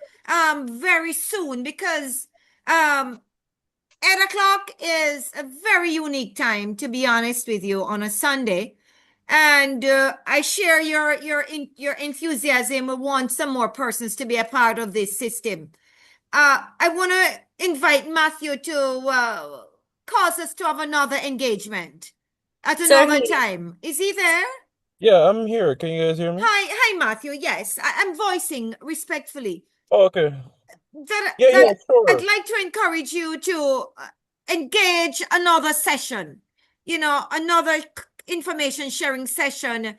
Speaker 5: very soon, because 8 o'clock is a very unique time, to be honest with you, on a Sunday. And I share your enthusiasm. We want some more persons to be a part of this system. I want to invite Matthew to cause us to have another engagement at another
Speaker 2: Certainly.
Speaker 5: time. Is he there?
Speaker 1: Yeah, I'm here. Can you guys hear me?
Speaker 5: Hi, Matthew. Yes, I'm voicing respectfully
Speaker 1: Oh, okay.
Speaker 5: that
Speaker 1: Yeah, sure.
Speaker 5: I'd like to encourage you to engage another session. Another information sharing session.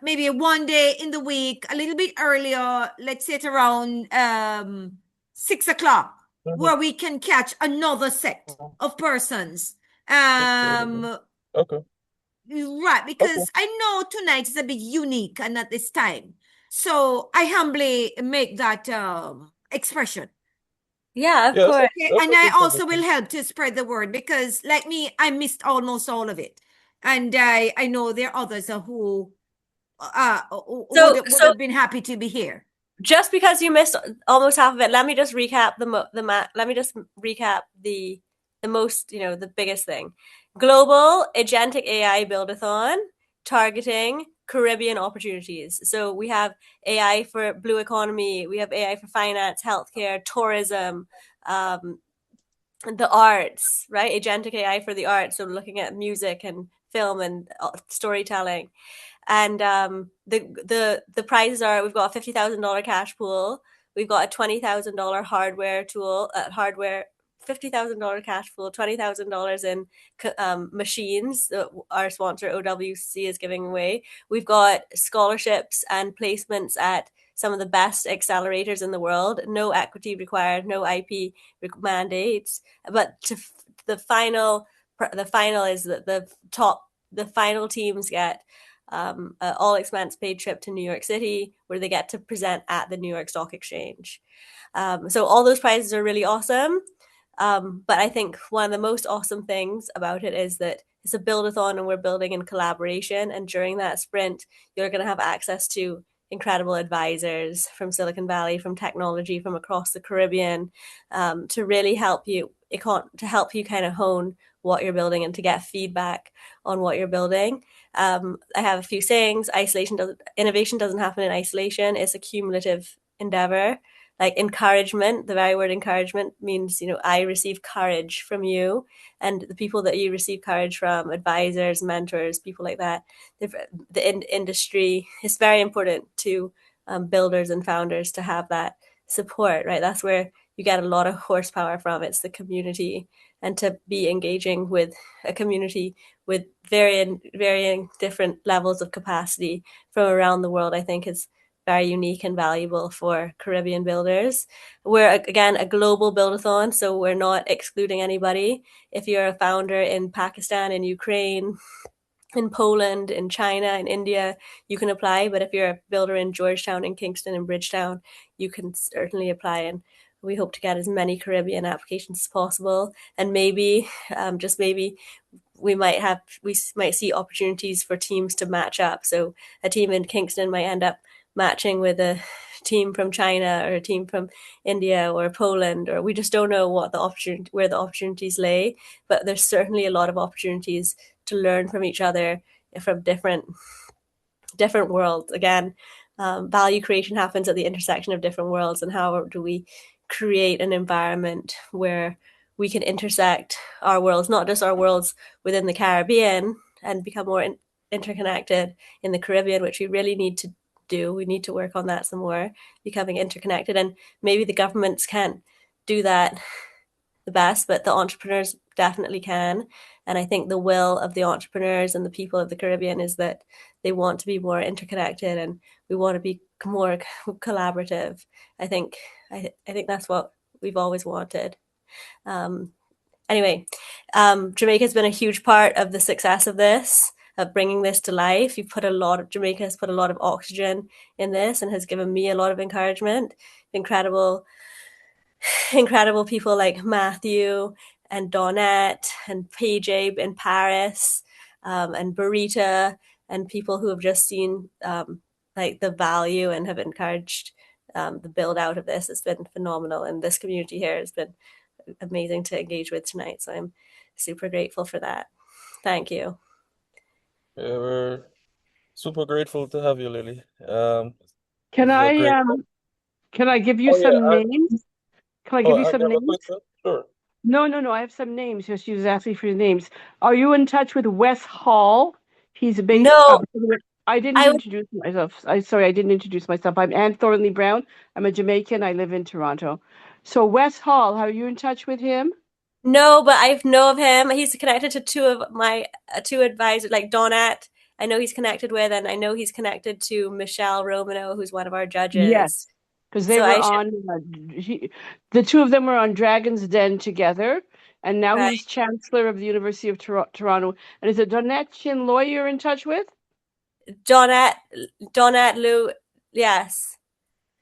Speaker 5: Maybe one day in the week, a little bit earlier. Let's say at around 6 o'clock, where we can catch another set of persons.
Speaker 1: Okay.
Speaker 5: Right, because I know tonight is a bit unique and at this time. So I humbly make that expression.
Speaker 2: Yeah, of
Speaker 1: Yeah,
Speaker 2: course.
Speaker 5: Okay, and I also will help to spread the word, because like me, I missed almost all of it. And I know there are others who would have been happy to be here.
Speaker 2: Just because you missed almost half of it, let me just recap the most, the biggest thing. Global Agentic AI Build-a-thon targeting Caribbean opportunities. So we have AI for blue economy, we have AI for finance, healthcare, tourism, the arts, right? Agentic AI for the arts. So looking at music and film and storytelling. And the prizes are, we've got a $50,000 cash pool. We've got a $20,000 hardware tool, $50,000 cash pool, $20,000 in machines that our sponsor OWC is giving away. We've got scholarships and placements at some of the best accelerators in the world. No equity required, no IP mandates. But the final is that the final teams get all expense paid trip to New York City, where they get to present at the New York Stock Exchange. So all those prizes are really awesome. But I think one of the most awesome things about it is that it's a build-a-thon and we're building in collaboration. And during that sprint, you're going to have access to incredible advisors from Silicon Valley, from technology, from across the Caribbean, to really help you kind of hone what you're building and to get feedback on what you're building. I have a few sayings. Innovation doesn't happen in isolation. It's a cumulative endeavor. Like encouragement, the very word encouragement means, I receive courage from you, and the people that you receive courage from, advisors, mentors, people like that, the industry, it's very important to builders and founders to have that support, right? That's where you get a lot of horsepower from. It's the community, and to be engaging with a community with varying different levels of capacity from around the world, I think is very unique and valuable for Caribbean builders. We're, again, a global build-a-thon, so we're not excluding anybody. If you're a founder in Pakistan, in Ukraine, in Poland, in China, in India, you can apply. But if you're a builder in Georgetown, in Kingston, in Bridgetown, you can certainly apply. And we hope to get as many Caribbean applications as possible. And maybe, just maybe, we might see opportunities for teams to match up. So a team in Kingston might end up matching with a team from China or a team from India or Poland, or we just don't know where the opportunities lay. But there's certainly a lot of opportunities to learn from each other from different worlds. Again, value creation happens at the intersection of different worlds, and how do we create an environment where we can intersect our worlds, not just our worlds within the Caribbean, and become more interconnected in the Caribbean, which we really need to do. We need to work on that some more, becoming interconnected. And maybe the governments can't do that the best, but the entrepreneurs definitely can. And I think the will of the entrepreneurs and the people of the Caribbean is that they want to be more interconnected, and we want to be more collaborative. I think that's what we've always wanted. Anyway, Jamaica has been a huge part of the success of this, of bringing this to life. Jamaica has put a lot of oxygen in this and has given me a lot of encouragement. Incredible people like Matthew and Donette and PJ in Paris, and Burita, and people who have just seen like the value and have encouraged the build out of this. It's been phenomenal, and this community here has been amazing to engage with tonight. So I'm super grateful for that. Thank you.
Speaker 1: Yeah, we're super grateful to have you, Lily.
Speaker 8: Can
Speaker 1: this is a great.
Speaker 8: I give you
Speaker 1: Oh yeah,
Speaker 8: some names? Can I give you
Speaker 1: I
Speaker 8: some
Speaker 1: have a
Speaker 8: names?
Speaker 1: question. Sure.
Speaker 8: No, I have some names. Just she was asking for the names. Are you in touch with Wes Hall? He's based.
Speaker 2: No,
Speaker 8: I didn't introduce myself. I didn't introduce myself. I'm Anne Thornley Brown. I'm a Jamaican. I live in Toronto. So Wes Hall, are you in touch with him?
Speaker 2: No, but I know of him. He's connected to two of my two advisors, like Donat. I know he's connected with, and I know he's connected to Michelle Romano, who's one of our judges.
Speaker 8: Yes, because they were on. The two of them were on Dragon's Den together, and now he's chancellor of the University of Toronto. And is it Donette Chin Loy you're in touch with?
Speaker 2: Donat Lou, yes.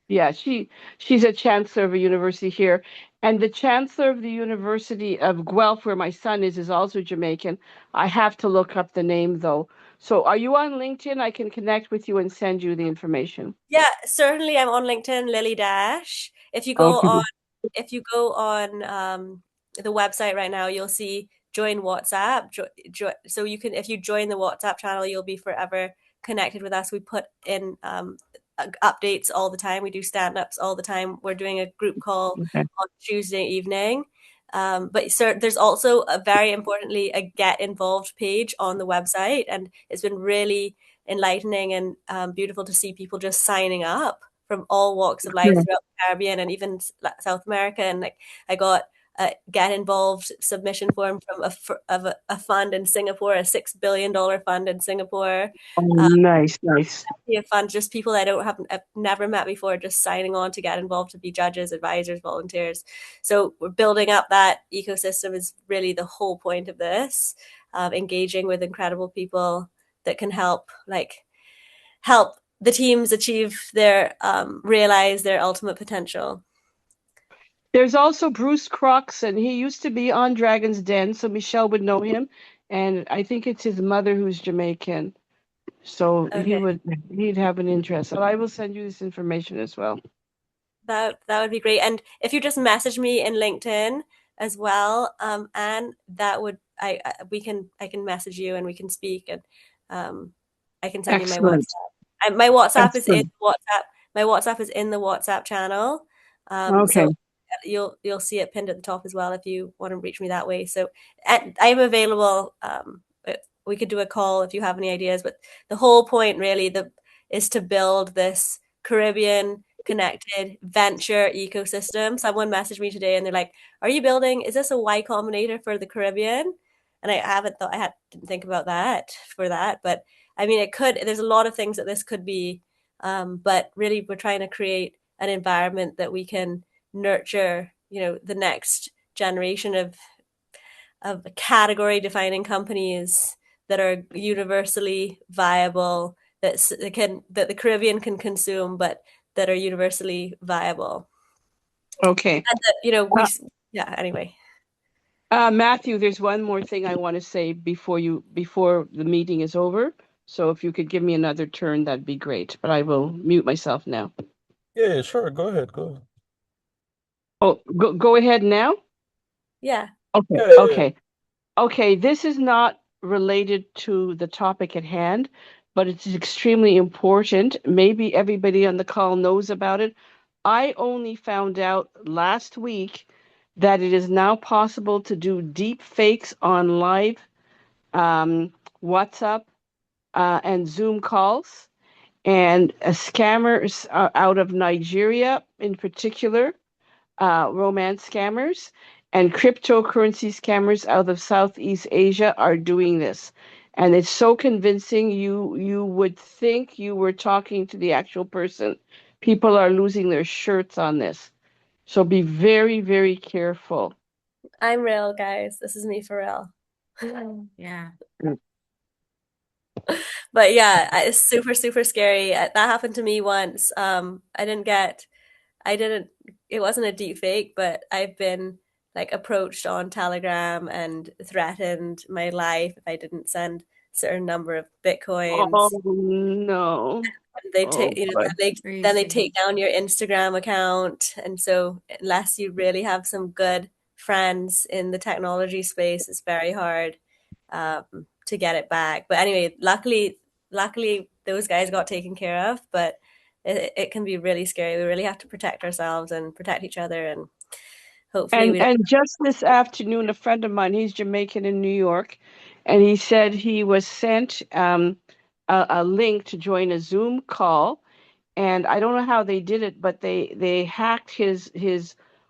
Speaker 8: Yeah, she's a chancellor of a university here. And the chancellor of the University of Guelph, where my son is also Jamaican. I have to look up the name though. So are you on LinkedIn? I can connect with you and send you the information.
Speaker 2: Yeah, certainly I'm on LinkedIn, Lily Dash. If you go on the website right now, you'll see join WhatsApp. So you can, if you join the WhatsApp channel, you'll be forever connected with us. We put in updates all the time. We do stand-ups all the time. We're doing a group call on Tuesday evening. But there's also very importantly a get involved page on the website, and it's been really enlightening and beautiful to see people just signing up from all walks of life throughout the Caribbean and even South America. And like I got a get involved submission form from a fund in Singapore, a $6 billion fund in Singapore.
Speaker 8: Nice.
Speaker 2: Fund, just people that I've never met before, just signing on to get involved, to be judges, advisors, volunteers. So we're building up that ecosystem is really the whole point of this, engaging with incredible people that can help the teams achieve their realize their ultimate potential.
Speaker 8: There's also Bruce Crux, and he used to be on Dragon's Den, so Michelle would know him. And I think it's his mother who's Jamaican. So he'd have an interest. So I will send you this information as well.
Speaker 2: That would be great. And if you just message me in LinkedIn as well, and that would I can message you and we can speak, and I can send you my WhatsApp. My WhatsApp is in WhatsApp. My WhatsApp is in the WhatsApp channel. So you'll see it pinned at the top as well if you want to reach me that way. So I'm available. We could do a call if you have any ideas. But the whole point really is to build this Caribbean connected venture ecosystem. Someone messaged me today and they're like, is this a Y Combinator for the Caribbean? And I didn't think about that for that, but I mean, there's a lot of things that this could be, but really we're trying to create an environment that we can nurture, the next generation of category defining companies that are universally viable, that the Caribbean can consume, but that are universally viable.
Speaker 8: Okay.
Speaker 2: And anyway.
Speaker 8: Matthew, there's one more thing I want to say before the meeting is over. So if you could give me another turn, that'd be great. But I will mute myself now.
Speaker 1: Yeah, sure. Go ahead. Go ahead.
Speaker 8: Oh, go ahead now?
Speaker 2: Yeah.
Speaker 8: Okay,
Speaker 1: Yeah, yeah,
Speaker 8: okay. Okay, this is not related to the topic at hand, but it's extremely important. Maybe everybody on the call knows about it. I only found out last week that it is now possible to do deep fakes on live WhatsApp and Zoom calls. And scammers out of Nigeria in particular, romance scammers, and cryptocurrency scammers out of Southeast Asia are doing this. And it's so convincing, you would think you were talking to the actual person. People are losing their shirts on this. So be very, very careful.
Speaker 2: I'm real, guys. This is me for real.
Speaker 5: Yeah.
Speaker 2: But yeah, it's super, super scary. That happened to me once. It wasn't a deep fake, but I've been like approached on Telegram and threatened my life if I didn't send certain number of Bitcoins.
Speaker 8: Oh no.
Speaker 2: They
Speaker 8: Oh
Speaker 2: take, you know,
Speaker 8: boy.
Speaker 2: then they
Speaker 5: Crazy.
Speaker 2: take down your Instagram account. And so unless you really have some good friends in the technology space, it's very hard to get it back. But anyway, luckily those guys got taken care of, but it can be really scary. We really have to protect ourselves and protect each other, and hopefully we don't.
Speaker 8: And just this afternoon, a friend of mine, he's Jamaican in New York, and he said he was sent a link to join a Zoom call. And I don't know how they did it, but they hacked his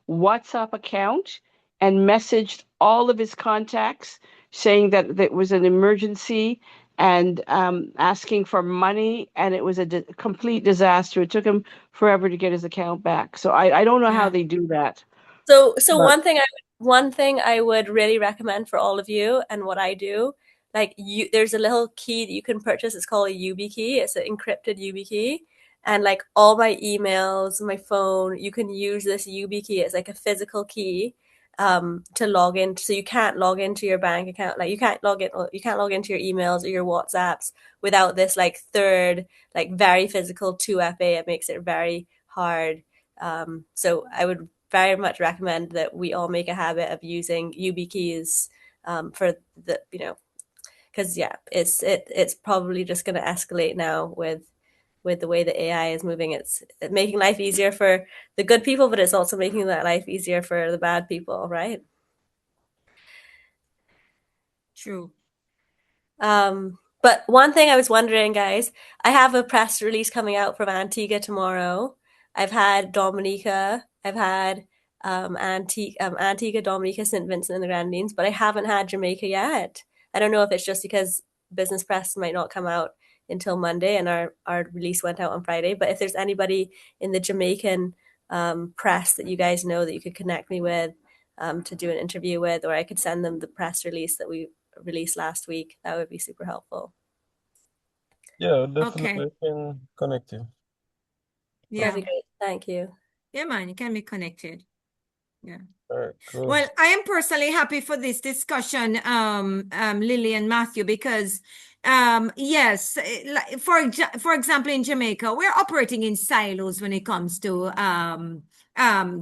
Speaker 8: WhatsApp account and messaged all of his contacts saying that it was an emergency and asking for money, and it was a complete disaster. It took him forever to get his account back. So I don't know how
Speaker 5: Yeah.
Speaker 8: they do that.
Speaker 2: So
Speaker 8: But
Speaker 2: one thing I would really recommend for all of you, and what I do, there's a little key that you can purchase. It's called a YubiKey. It's an encrypted YubiKey. And like all my emails, my phone, you can use this YubiKey. It's like a physical key to log in. So you can't log into your bank account. Like you can't log into your emails or your WhatsApps without this like third, like very physical 2FA. It makes it very hard. So I would very much recommend that we all make a habit of using YubiKeys for the, because yeah, it's probably just going to escalate now with the way the AI is moving. It's making life easier for the good people, but it's also making that life easier for the bad people, right?
Speaker 5: True.
Speaker 2: But one thing I was wondering, guys, I have a press release coming out from Antigua tomorrow. I've had Dominica, I've had Antigua, Dominica, St. Vincent and the Grenadines, but I haven't had Jamaica yet. I don't know if it's just because business press might not come out until Monday and our release went out on Friday. But if there's anybody in the Jamaican press that you guys know that you could connect me with to do an interview with, or I could send them the press release that we released last week, that would be super helpful.
Speaker 1: Yeah,
Speaker 5: Okay.
Speaker 1: definitely can connect you.
Speaker 5: Yeah.
Speaker 2: That'd be great. Thank you.
Speaker 5: Yeah, man, you can be connected. Yeah.
Speaker 1: All right, cool.
Speaker 5: Well, I am personally happy for this discussion, Lily and Matthew, because yes, for example, in Jamaica, we're operating in silos when it comes to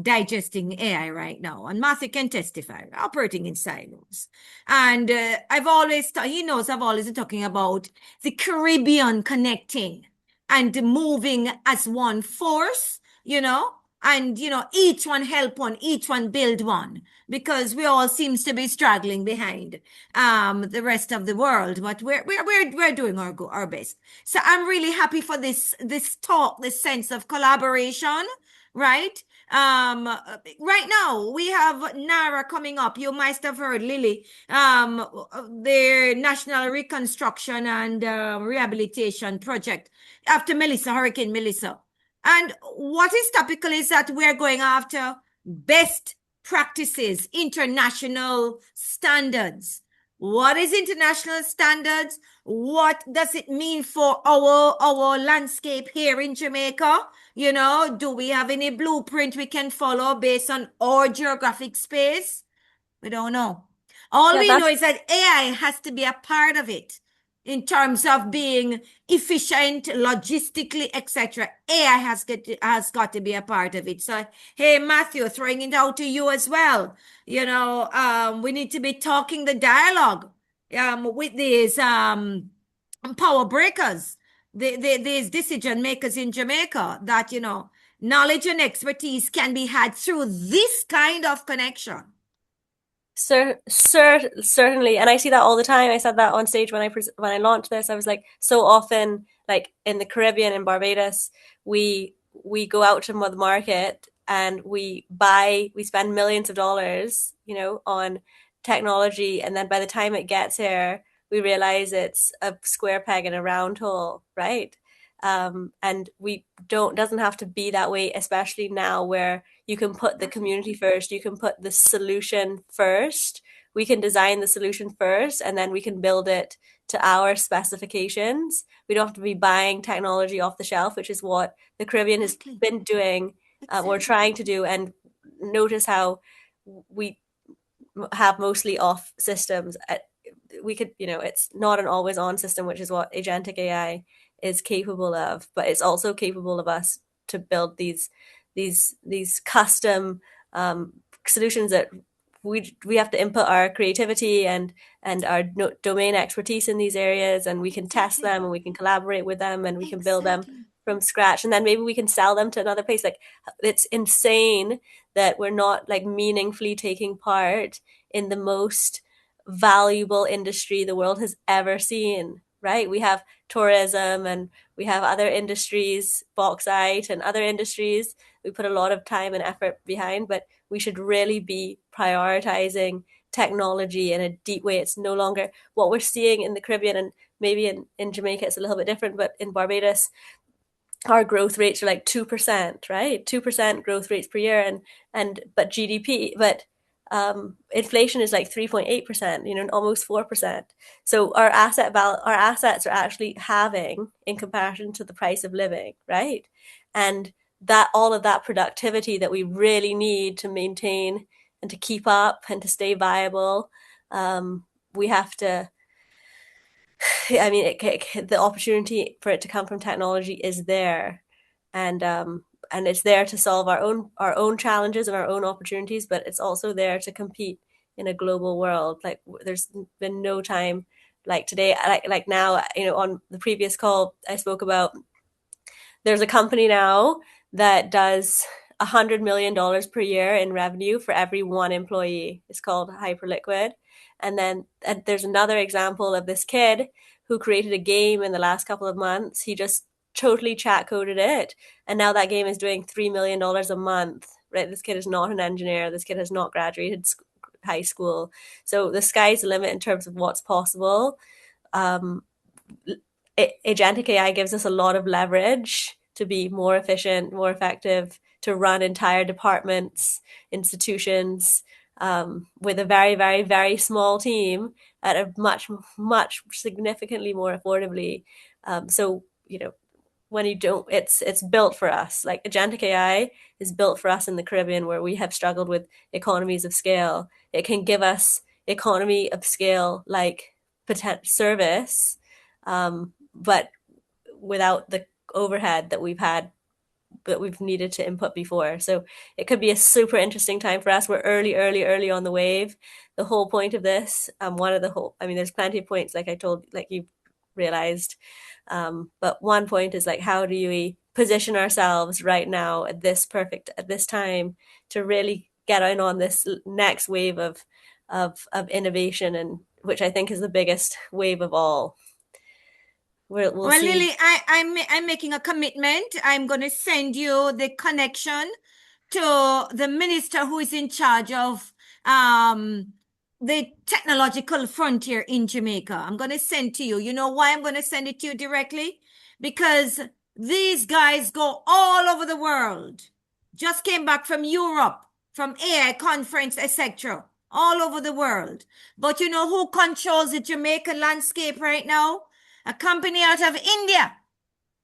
Speaker 5: digesting AI right now, and Matthew can testify. We're operating in silos, and I've always been talking about the Caribbean connecting and moving as one force, and each one help one, each one build one, because we all seems to be struggling behind the rest of the world, but we're doing our best. So I'm really happy for this talk, this sense of collaboration, right? Right now we have NARA coming up. You might have heard, Lily, their National Reconstruction and Rehabilitation Project after Hurricane Melissa. And what is topical is that we're going after best practices, international standards. What is international standards? What does it mean for our landscape here in Jamaica? Do we have any blueprint we can follow based on our geographic space? We don't know. All we know is that AI has to be a part of it. in terms of being efficient, logistically, etc. AI has got to be a part of it. So, hey, Matthew, throwing it out to you as well. You know, we need to be talking the dialogue with these power breakers, these decision makers in Jamaica, that, you know, knowledge and expertise can be had through this kind of connection.
Speaker 2: Certainly, and I see that all the time. I said that on stage when I launched this. I was like, so often, like in the Caribbean, in Barbados, we go out to the market and we spend millions of dollars, you know, on technology, and then by the time it gets here, we realize it's a square peg in a round hole, right? And doesn't have to be that way, especially now where you can put the community first, you can put the solution first. We can design the solution first, and then we can build it to our specifications. We don't have to be buying technology off the shelf, which is what the Caribbean has been doing, or trying to do. And notice how we have mostly off systems. We could, you know, it's not an always on system, which is what agentic AI is capable of, but it's also capable of us to build these custom solutions that we have to input our creativity and our domain expertise in these areas, and we can test them and we can collaborate with them and we can build them from scratch, and then maybe we can sell them to another place. Like, it's insane that we're not like meaningfully taking part in the most valuable industry the world has ever seen, right? We have tourism and we have other industries, bauxite and other industries we put a lot of time and effort behind, but we should really be prioritizing technology in a deep way. It's no longer what we're seeing in the Caribbean, and maybe in Jamaica it's a little bit different, but in Barbados our growth rates are like 2%, right? 2% growth rates per year, but inflation is like 3.8%, you know, almost 4%. So our assets are actually halving in comparison to the price of living, right? And that all of that productivity that we really need to maintain and to keep up and to stay viable, we have to. I mean, the opportunity for it to come from technology is there, and it's there to solve our own challenges and our own opportunities, but it's also there to compete in a global world. Like, there's been no time like today, like now. You know, on the previous call, I spoke about there's a company now that does $100 million per year in revenue for every one employee. It's called Hyperliquid. And then there's another example of this kid who created a game in the last couple of months. He just totally chat coded it, and now that game is doing $3 million a month, right? This kid is not an engineer. This kid has not graduated high school. So the sky's the limit in terms of what's possible. Agentic AI gives us a lot of leverage to be more efficient, more effective, to run entire departments, institutions, with a very, very, very small team at a much, much significantly more affordably. So, you know, when you don't, it's built for us. Like, agentic AI is built for us in the Caribbean, where we have struggled with economies of scale. It can give us economy of scale like potential service, but without the overhead that we've needed to input before. So it could be a super interesting time for us. We're early on the wave. The whole point of this, there's plenty of points, like I told, like you realized. But one point is like, how do we position ourselves right now at this time to really get in on this next wave of innovation, and which I think is the biggest wave of all. We'll see.
Speaker 5: Lily, I'm making a commitment. I'm going to send you the connection to the minister who is in charge of the technological frontier in Jamaica. I'm going to send to you. You know why I'm going to send it to you directly? Because these guys go all over the world. Just came back from Europe, from AI conference, etc., all over the world. But you know who controls the Jamaican landscape right now? A company out of India.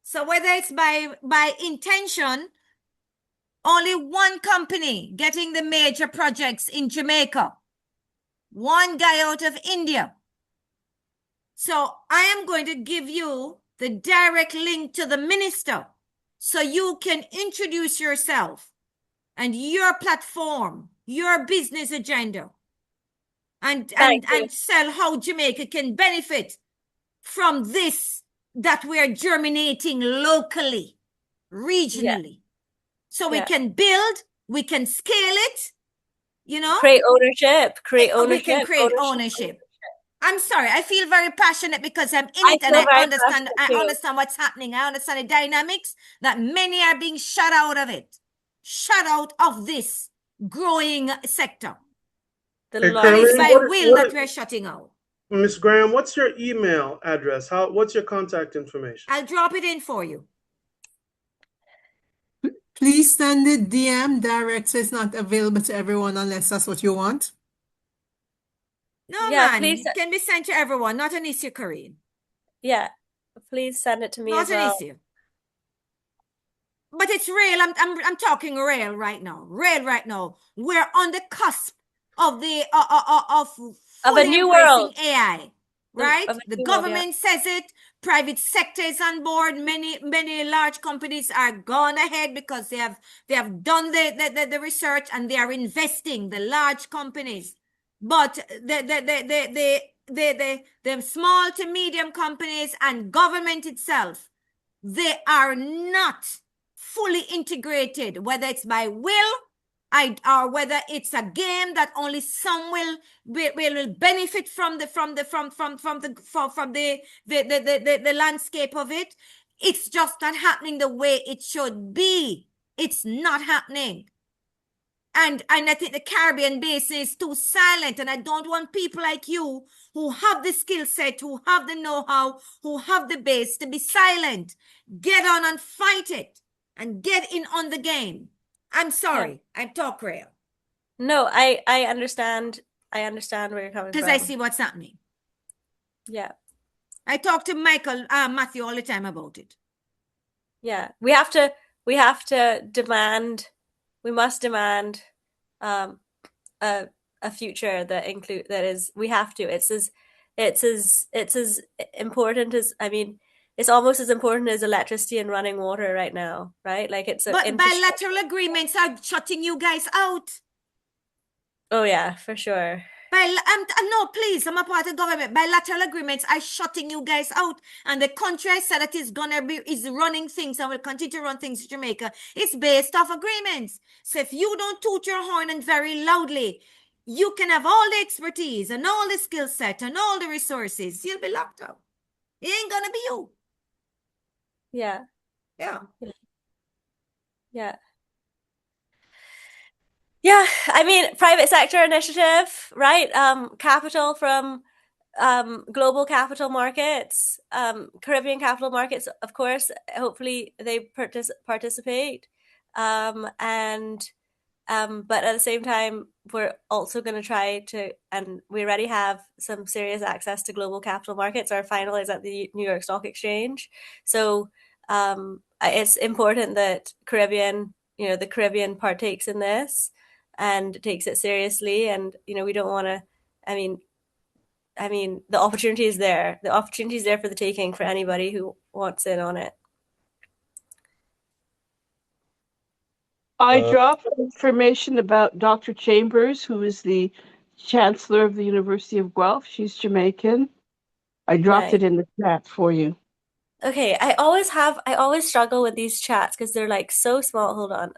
Speaker 5: So whether it's by intention, only one company getting the major projects in Jamaica. One guy out of India. So I am going to give you the direct link to the minister so you can introduce yourself and your platform, your business agenda, and sell how Jamaica can benefit from this that we are germinating locally, regionally. So we can build, we can scale it,
Speaker 2: create ownership,
Speaker 5: we can create ownership. I'm sorry, I feel very passionate because I'm in it and I understand what's happening. I understand the dynamics that many are being shut out of it, shut out of this growing sector. It's by will that we're shutting out.
Speaker 3: Ms. Graham, what's your email address? What's your contact information?
Speaker 5: I'll drop it in for you.
Speaker 7: Please send it DM direct, so it's not available to everyone unless that's what you want.
Speaker 5: No, man, it can be sent to everyone, not an issue, Corinne.
Speaker 2: Yeah, please send it to me
Speaker 5: not
Speaker 2: as well.
Speaker 5: Not an issue. But it's real. I'm talking real right now. Real right now. We're on the cusp of the
Speaker 2: of a new world.
Speaker 5: AI. Right? The government says it. Private sector is on board. Many large companies are gone ahead because they have done the research and they are investing. The large companies, but the small to medium companies and government itself, they are not fully integrated, whether it's by will or whether it's a game that only some will benefit from the landscape of it. It's just not happening the way it should be. It's not happening. And I think the Caribbean basin is too silent, and I don't want people like you who have the skill set, who have the know-how, who have the base to be silent. Get on and fight it and get in on the game. I'm sorry, I talk real.
Speaker 2: No, I understand. I understand where you're coming from.
Speaker 5: Because I see what's happening.
Speaker 2: Yeah.
Speaker 5: I talk to Matthew all the time about it.
Speaker 2: Yeah. We have to demand, we must demand a future we have to. It's as important as, I mean, it's almost as important as electricity and running water right now, right? Like
Speaker 5: but bilateral agreements are shutting you guys out.
Speaker 2: Oh yeah, for sure.
Speaker 5: No, please, I'm a part of government. Bilateral agreements are shutting you guys out, and the country I said that is running things and will continue to run things in Jamaica. It's based off agreements. So if you don't toot your horn and very loudly, you can have all the expertise and all the skill set and all the resources. You'll be locked out. It ain't gonna be you.
Speaker 2: Yeah.
Speaker 5: Yeah.
Speaker 2: Yeah. Yeah, I mean, private sector initiative, right? Capital from global capital markets, Caribbean capital markets, of course. Hopefully they participate. But at the same time, we're also going to try to, and we already have some serious access to global capital markets. Our final is at the New York Stock Exchange. So it's important that the Caribbean partakes in this and takes it seriously. And, we don't want to, I mean, the opportunity is there. The opportunity is there for the taking for anybody who wants in on it.
Speaker 8: I dropped information about Dr. Chambers, who is the Chancellor of the University of Guelph. She's Jamaican. I dropped it in the chat for you.
Speaker 2: Okay, I always struggle with these chats because they're like so small. Hold on.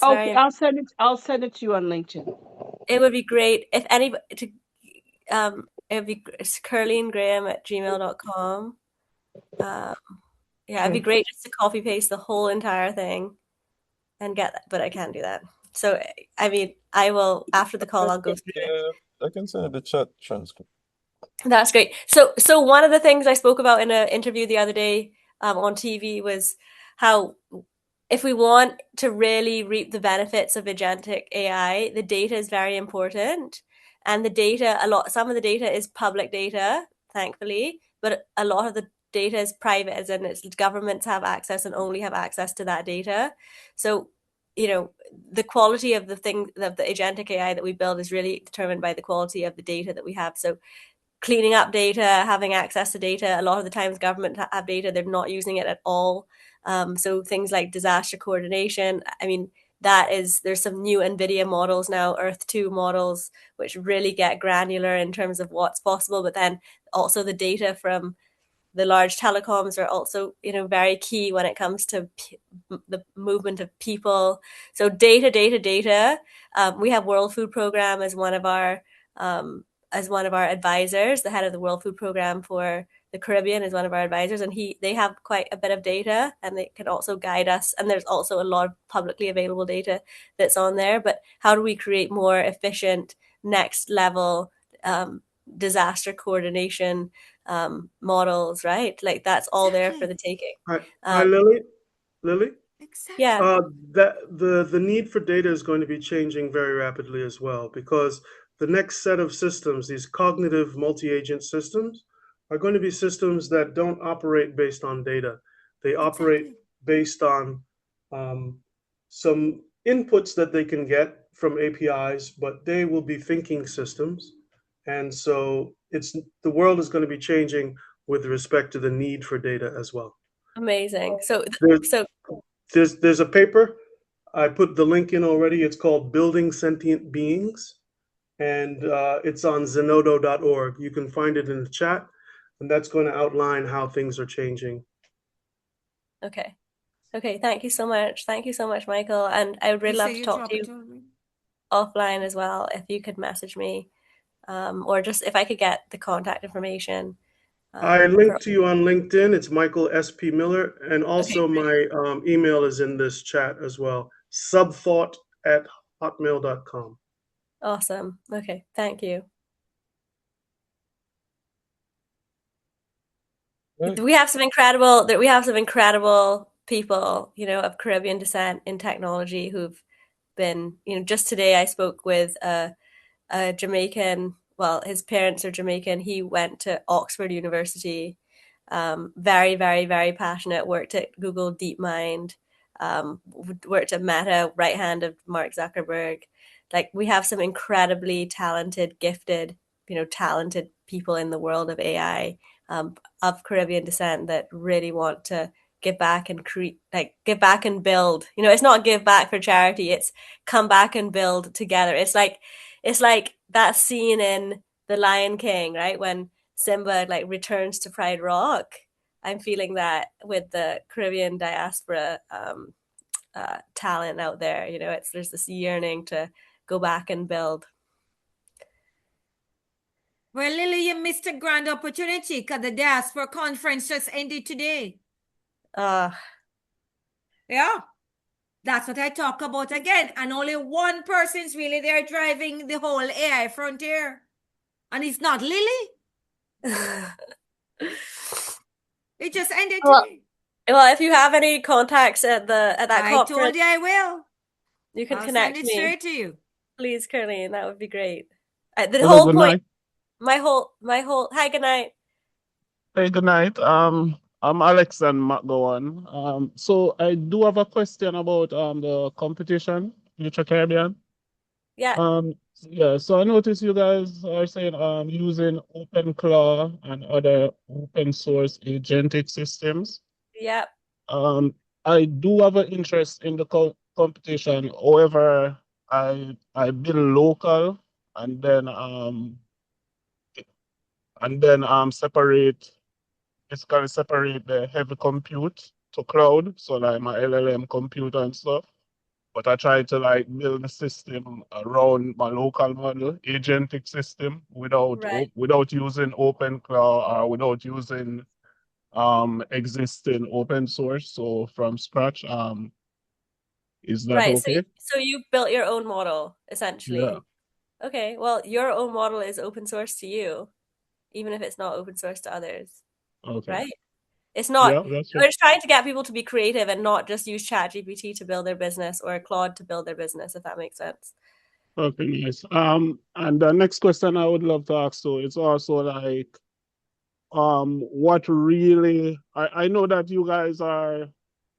Speaker 8: I'll send it to you on LinkedIn.
Speaker 2: It would be great if anybody it would be curleengraham@gmail.com. It'd be great just to copy paste the whole entire thing and get that, but I can't do that. So I mean, I will after the call. I'll go through it.
Speaker 1: I can send the chat transcript.
Speaker 2: That's great. So one of the things I spoke about in an interview the other day on TV was how if we want to really reap the benefits of agentic AI, the data is very important. And the data, some of the data is public data, thankfully, but a lot of the data is private, as in governments have access and only have access to that data. So, the quality of the agentic AI that we build is really determined by the quality of the data that we have. So cleaning up data, having access to data. A lot of the times government have data, they're not using it at all. So things like disaster coordination, I mean, there's some new NVIDIA models now, Earth 2 models, which really get granular in terms of what's possible, but then also the data from the large telecoms are also, very key when it comes to the movement of people. So data. We have World Food Program as one of our advisors. The head of the World Food Program for the Caribbean is one of our advisors, and they have quite a bit of data, and they can also guide us. And there's also a lot of publicly available data that's on there. But how do we create more efficient, next level disaster coordination models, right? Like that's all there for the taking.
Speaker 3: Hi, Lily.
Speaker 5: Exactly.
Speaker 2: Yeah.
Speaker 3: That the need for data is going to be changing very rapidly as well, because the next set of systems, these cognitive multi-agent systems, are going to be systems that don't operate based on data. They operate based on some inputs that they can get from APIs, but they will be thinking systems. And so the world is going to be changing with respect to the need for data as well.
Speaker 2: Amazing.
Speaker 3: There's a paper. I put the link in already. It's called Building Sentient Beings, and it's on zenodo.org. You can find it in the chat, and that's going to outline how things are changing.
Speaker 2: Okay. Thank you so much. Thank you so much, Michael. And I would really love to talk to you offline as well, if you could message me, or just if I could get the contact information.
Speaker 3: I linked to you on LinkedIn. It's Michael S.P. Miller. And also my email is in this chat as well. subthought@hotmail.com.
Speaker 2: Awesome. Okay. Thank you. We have some incredible people, of Caribbean descent in technology who've been, just today I spoke with a Jamaican. Well, his parents are Jamaican. He went to Oxford University. Very, very, very passionate. Worked at Google DeepMind. Worked at Meta, right hand of Mark Zuckerberg. Like, we have some incredibly talented, gifted, talented people in the world of AI, of Caribbean descent, that really want to give back and give back and build. It's not give back for charity. It's come back and build together. It's like that scene in The Lion King, right? When Simba returns to Pride Rock. I'm feeling that with the Caribbean diaspora talent out there. There's this yearning to go back and build.
Speaker 5: Well, Lily, you missed a grand opportunity because the diaspora conference just ended today. Yeah. That's what I talk about again. And only one person's really there driving the whole AI frontier. And it's not Lily. It just ended today.
Speaker 2: Well, if you have any contacts at that conference,
Speaker 5: I told you I will.
Speaker 2: You can
Speaker 5: I'll
Speaker 2: connect
Speaker 5: send it
Speaker 2: me
Speaker 5: straight to you.
Speaker 2: Please, Curleen. That would be great.
Speaker 9: Hello, good night.
Speaker 2: My whole. Hi, good night.
Speaker 9: Hey, good night. I'm Alex and McGowan. So I do have a question about the competition, Future Caribbean.
Speaker 2: Yeah.
Speaker 9: Yeah. So I noticed you guys are saying using OpenClaw and other open source agentic systems.
Speaker 2: Yeah.
Speaker 9: I do have an interest in the competition. However, I build local and then basically separate the heavy compute to cloud, so like my LLM computer and stuff. But I try to build a system around my local model, agentic system, without using OpenClaw or without using existing open source. So from scratch, is that okay?
Speaker 2: So you've built your own model, essentially.
Speaker 9: Yeah.
Speaker 2: Okay. Well, your own model is open source to you, even if it's not open source to others.
Speaker 9: Okay.
Speaker 2: Right? It's not.
Speaker 9: Yeah, that's
Speaker 2: We're just trying to get people to be creative and not just use ChatGPT to build their business or Claude to build their business, if that makes sense.
Speaker 9: Okay, nice. And the next question I would love to ask, so it's also what really, I know that you guys are,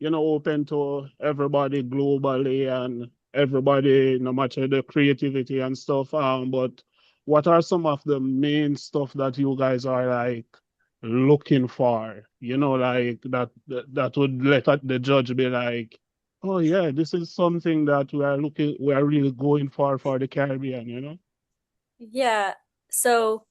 Speaker 9: open to everybody globally and everybody, no matter the creativity and stuff. But what are some of the main stuff that you guys are like looking for? You know, like that would let the judge be like, oh yeah, this is something that we are really going for the Caribbean, you know?
Speaker 2: Yeah. So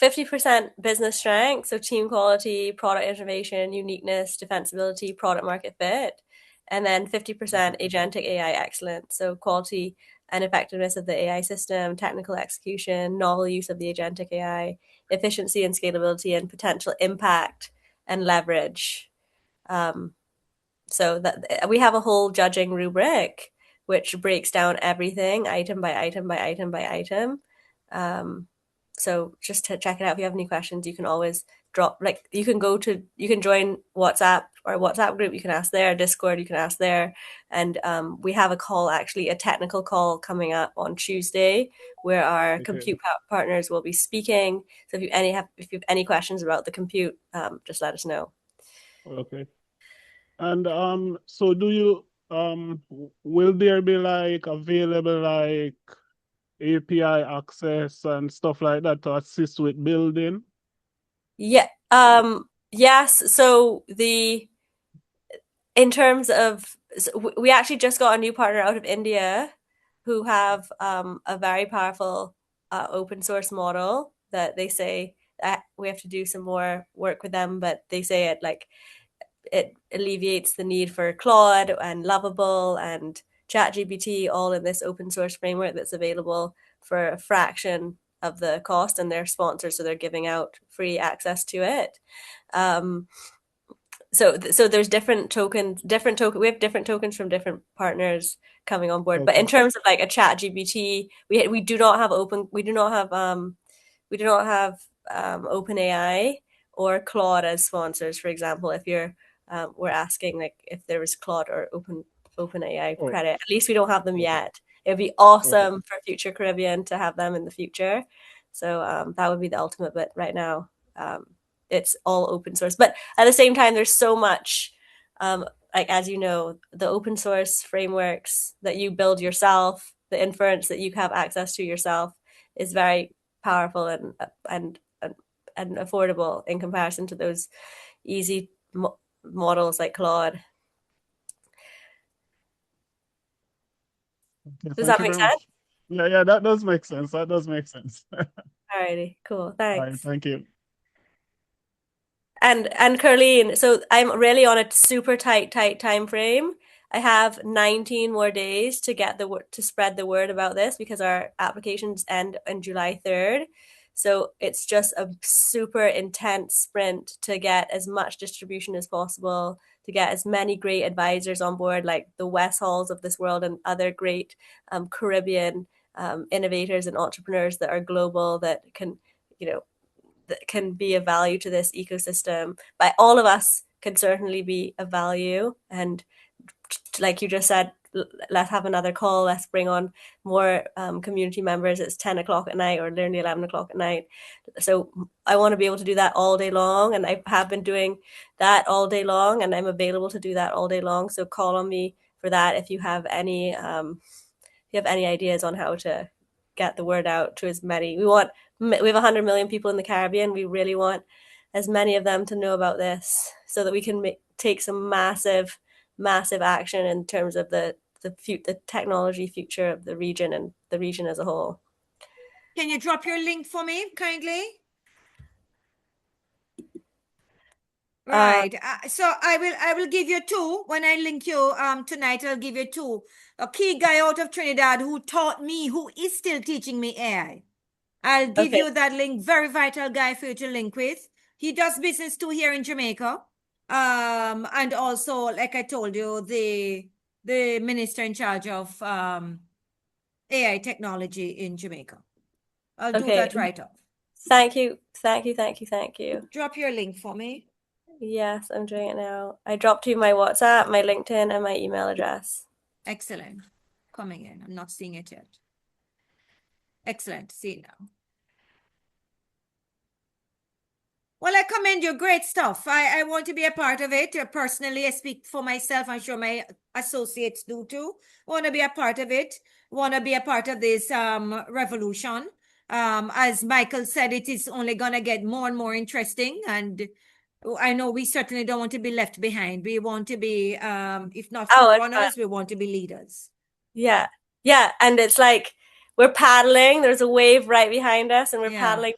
Speaker 2: 50% business strength, so team quality, product innovation, uniqueness, defensibility, product market fit. And then 50% agentic AI excellence, so quality and effectiveness of the AI system, technical execution, novel use of the agentic AI, efficiency and scalability, and potential impact and leverage. So that we have a whole judging rubric which breaks down everything item by item by item by item. So just to check it out, if you have any questions, you can always drop, like you can join WhatsApp or WhatsApp group, you can ask there, Discord, you can ask there. And we have a call, actually a technical call coming up on Tuesday where our compute partners will be speaking. So if you have any questions about the compute, just let us know.
Speaker 9: Okay. And so do you will there be like available like API access and stuff like that to assist with building?
Speaker 2: Yeah. Yes. So in terms of, we actually just got a new partner out of India who have a very powerful open source model that they say that we have to do some more work with them, but they say it alleviates the need for Claude and Lovable and ChatGPT all in this open source framework that's available for a fraction of the cost, and they're sponsors, so they're giving out free access to it. So there's different tokens. We have different tokens from different partners coming on board. Okay. But in terms of like a ChatGPT, we do not have OpenAI or Claude as sponsors. For example, if we're asking like if there was Claude or OpenAI credit, at least we don't have them yet. It would be awesome for Future Caribbean to have them in the future. So that would be the ultimate. But right now, it's all open source. But at the same time, there's so much, like as you know, the open source frameworks that you build yourself, the inference that you have access to yourself is very powerful and affordable in comparison to those easy models like Claude. Does that make sense?
Speaker 9: Yeah, that does make sense.
Speaker 2: Alrighty, cool. Thanks.
Speaker 9: All right, thank you.
Speaker 2: And Curleen, so I'm really on a super tight time frame. I have 19 more days to get to spread the word about this because our applications end on July 3rd. So it's just a super intense sprint to get as much distribution as possible, to get as many great advisors on board, like the West Halls of this world and other great Caribbean innovators and entrepreneurs that are global, that can, that can be of value to this ecosystem. But all of us can certainly be of value. And like you just said, let's have another call. Let's bring on more community members. It's 10 o'clock at night or nearly 11 o'clock at night. So I want to be able to do that all day long. And I have been doing that all day long, and I'm available to do that all day long. So call on me for that if you have any ideas on how to get the word out to as many. We have 100 million people in the Caribbean. We really want as many of them to know about this so that we can take some massive action in terms of the technology future of the region and the region as a whole.
Speaker 5: Can you drop your link for me, kindly? Right. So I will give you two. When I link you tonight, I'll give you two. A key guy out of Trinidad who taught me, who is still teaching me AI. I'll give you that link. Very vital guy for you to link with. He does business too here in Jamaica. And also, like I told you, the minister in charge of AI technology in Jamaica. I'll do that right off.
Speaker 2: Thank you.
Speaker 5: Drop your link for me.
Speaker 2: Yes, I'm doing it now. I dropped you my WhatsApp, my LinkedIn, and my email address.
Speaker 5: Excellent. Coming in. I'm not seeing it yet. Excellent. See it now. Well, I commend you. Great stuff. I want to be a part of it. Personally, I speak for myself. I'm sure my associates do too. Want to be a part of it. Want to be a part of this revolution. As Michael said, it is only going to get more and more interesting. And I know we certainly don't want to be left behind. We want to be, if not forerunners, we want to be leaders.
Speaker 2: Yeah. Yeah. And it's like we're paddling. There's a wave right behind us, and we're paddling.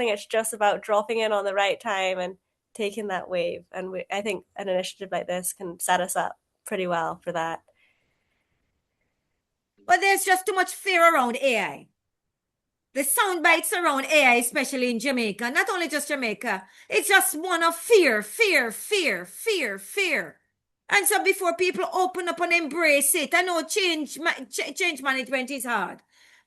Speaker 2: It's just about dropping in on the right time and taking that wave. And I think an initiative like this can set us up pretty well for that.
Speaker 5: But there's just too much fear around AI. The sound bites around AI, especially in Jamaica, not only just Jamaica, it's just one of fear, fear, fear, fear, fear. And so before people open up and embrace it, I know change management is hard.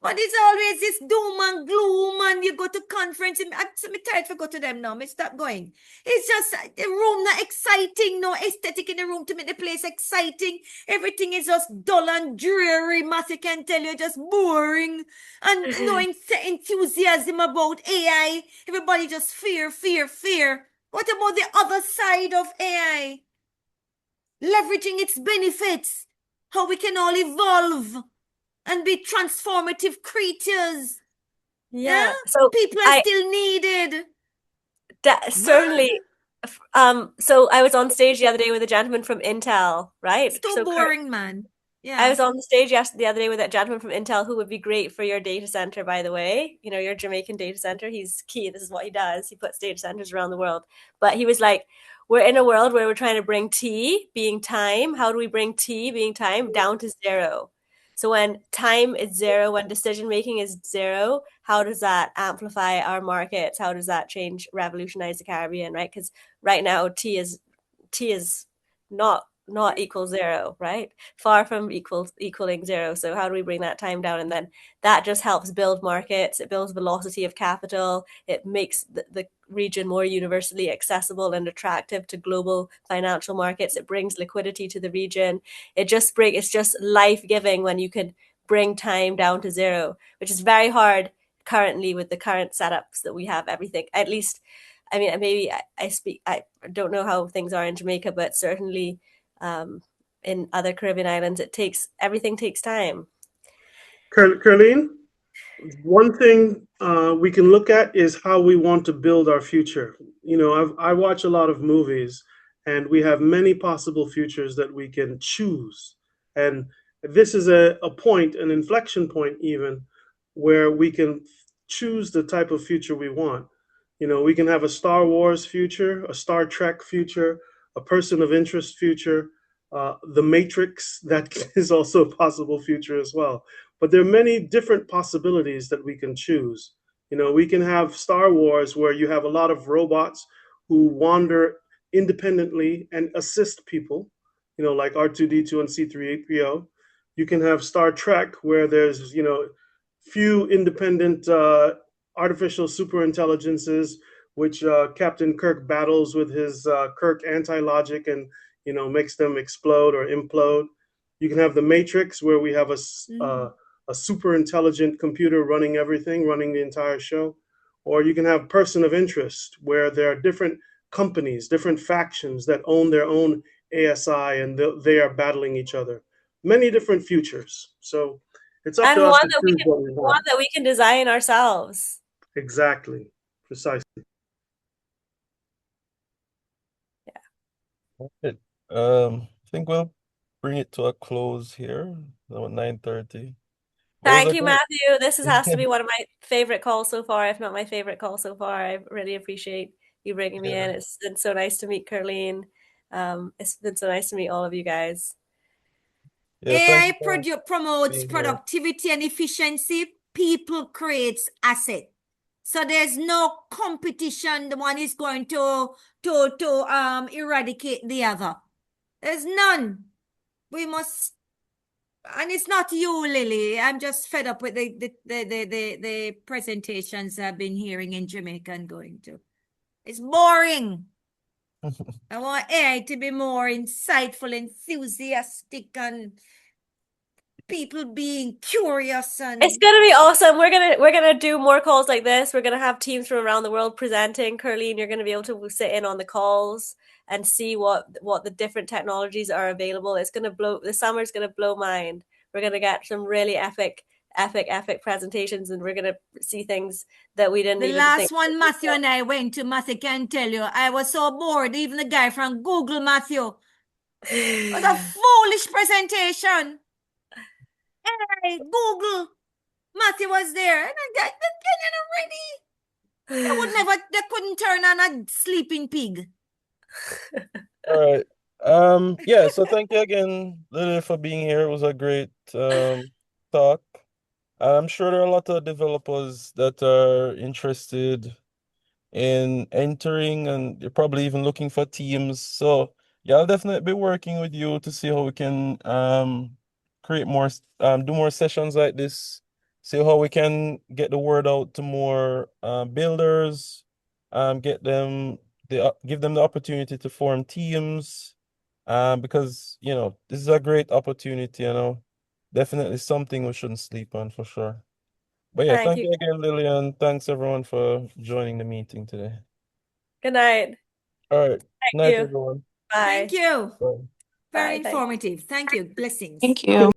Speaker 5: But it's always this doom and gloom, and you go to conference. I'm tired to go to them now. I stop going. It's just the room not exciting, no aesthetic in the room to make the place exciting. Everything is just dull and dreary. Matthew can tell you, just boring, and no enthusiasm about AI. Everybody just fear, fear, fear. What about the other side of AI? Leveraging its benefits, how we can all evolve and be transformative creatures.
Speaker 2: Yeah. So
Speaker 5: people are still needed.
Speaker 2: Certainly. So I was on stage the other day with a gentleman from Intel, right?
Speaker 5: It's too boring, man. Yeah.
Speaker 2: I was on the stage the other day with that gentleman from Intel who would be great for your data center, by the way. You know, your Jamaican data center. He's key. This is what he does. He puts data centers around the world. But he was like, we're in a world where we're trying to bring T, being time. How do we bring T, being time, down to zero? So when time is zero, when decision making is zero, how does that amplify our markets? How does that change, revolutionize the Caribbean, right? Because right now T is not equal zero, right? Far from equaling zero. So how do we bring that time down? And then that just helps build markets. It builds velocity of capital. It makes the region more universally accessible and attractive to global financial markets. It brings liquidity to the region. It's just life-giving when you can bring time down to zero, which is very hard currently with the current setups that we have. Everything, at least, I mean, maybe I don't know how things are in Jamaica, but certainly in other Caribbean islands, everything takes time.
Speaker 3: Carleen, one thing we can look at is how we want to build our future. You know, I watch a lot of movies, and we have many possible futures that we can choose. And this is a point, an inflection point even, where we can choose the type of future we want. You know, we can have a Star Wars future, a Star Trek future, a person of interest future, the Matrix, that is also a possible future as well. But there are many different possibilities that we can choose. You know, we can have Star Wars where you have a lot of robots who wander independently and assist people, you know, like R2D2 and C3PO. You can have Star Trek where there's, you know, few independent artificial super intelligences, which Captain Kirk battles with his Kirk anti-logic and, you know, makes them explode or implode. You can have the Matrix where we have a super intelligent computer running everything, running the entire show. Or you can have person of interest where there are different companies, different factions that own their own ASI, and they are battling each other. Many different futures. So it's up to us to choose what we want.
Speaker 2: One that we can design ourselves.
Speaker 3: Exactly. Precisely.
Speaker 1: Yeah. I think we'll bring it to a close here. About 9:30.
Speaker 2: Thank you, Matthew. This has to be one of my favorite calls so far, if not my favorite call so far. I really appreciate you bringing me in. It's been so nice to meet Carleen. It's been so nice to meet all of you guys.
Speaker 5: AI promotes productivity and efficiency. People creates asset. So there's no competition. The one is going to eradicate the other. There's none. We must, and it's not you, Lily. I'm just fed up with the presentations I've been hearing in Jamaica and going to. It's boring. I want AI to be more insightful, enthusiastic, and people being curious. And
Speaker 2: it's gonna be awesome. We're gonna do more calls like this. We're gonna have teams from around the world presenting. Carleen, you're gonna be able to sit in on the calls and see what the different technologies are available. It's gonna blow. The summer's gonna blow mind. We're gonna get some really epic epic presentations, and we're gonna see things that we didn't
Speaker 5: The
Speaker 2: even
Speaker 5: last
Speaker 2: think.
Speaker 5: one Matthew and I went to, Matthew can tell you, I was so bored. Even the guy from Google, Matthew. It was a foolish presentation. Hey, Google. Matthew was there. And I got ready. They couldn't turn on a sleeping pig.
Speaker 1: All right. Yeah, so thank you again, Lily, for being here. It was a great talk. I'm sure there are a lot of developers that are interested in entering, and you're probably even looking for teams. So yeah, I'll definitely be working with you to see how we can create more do more sessions like this, see how we can get the word out to more builders, get them give them the opportunity to form teams, because this is a great opportunity, definitely something we shouldn't sleep on for sure. But yeah,
Speaker 2: Thank
Speaker 1: thank
Speaker 2: you.
Speaker 1: you again, Lillian. Thanks everyone for joining the meeting today.
Speaker 2: Good night.
Speaker 1: All right.
Speaker 2: Thank
Speaker 1: Night,
Speaker 2: you.
Speaker 1: everyone.
Speaker 2: Bye.
Speaker 5: Thank you.
Speaker 1: Bye.
Speaker 5: Very
Speaker 2: Bye. Thank you.
Speaker 5: informative. Thank you. Blessings.
Speaker 4: Thank you.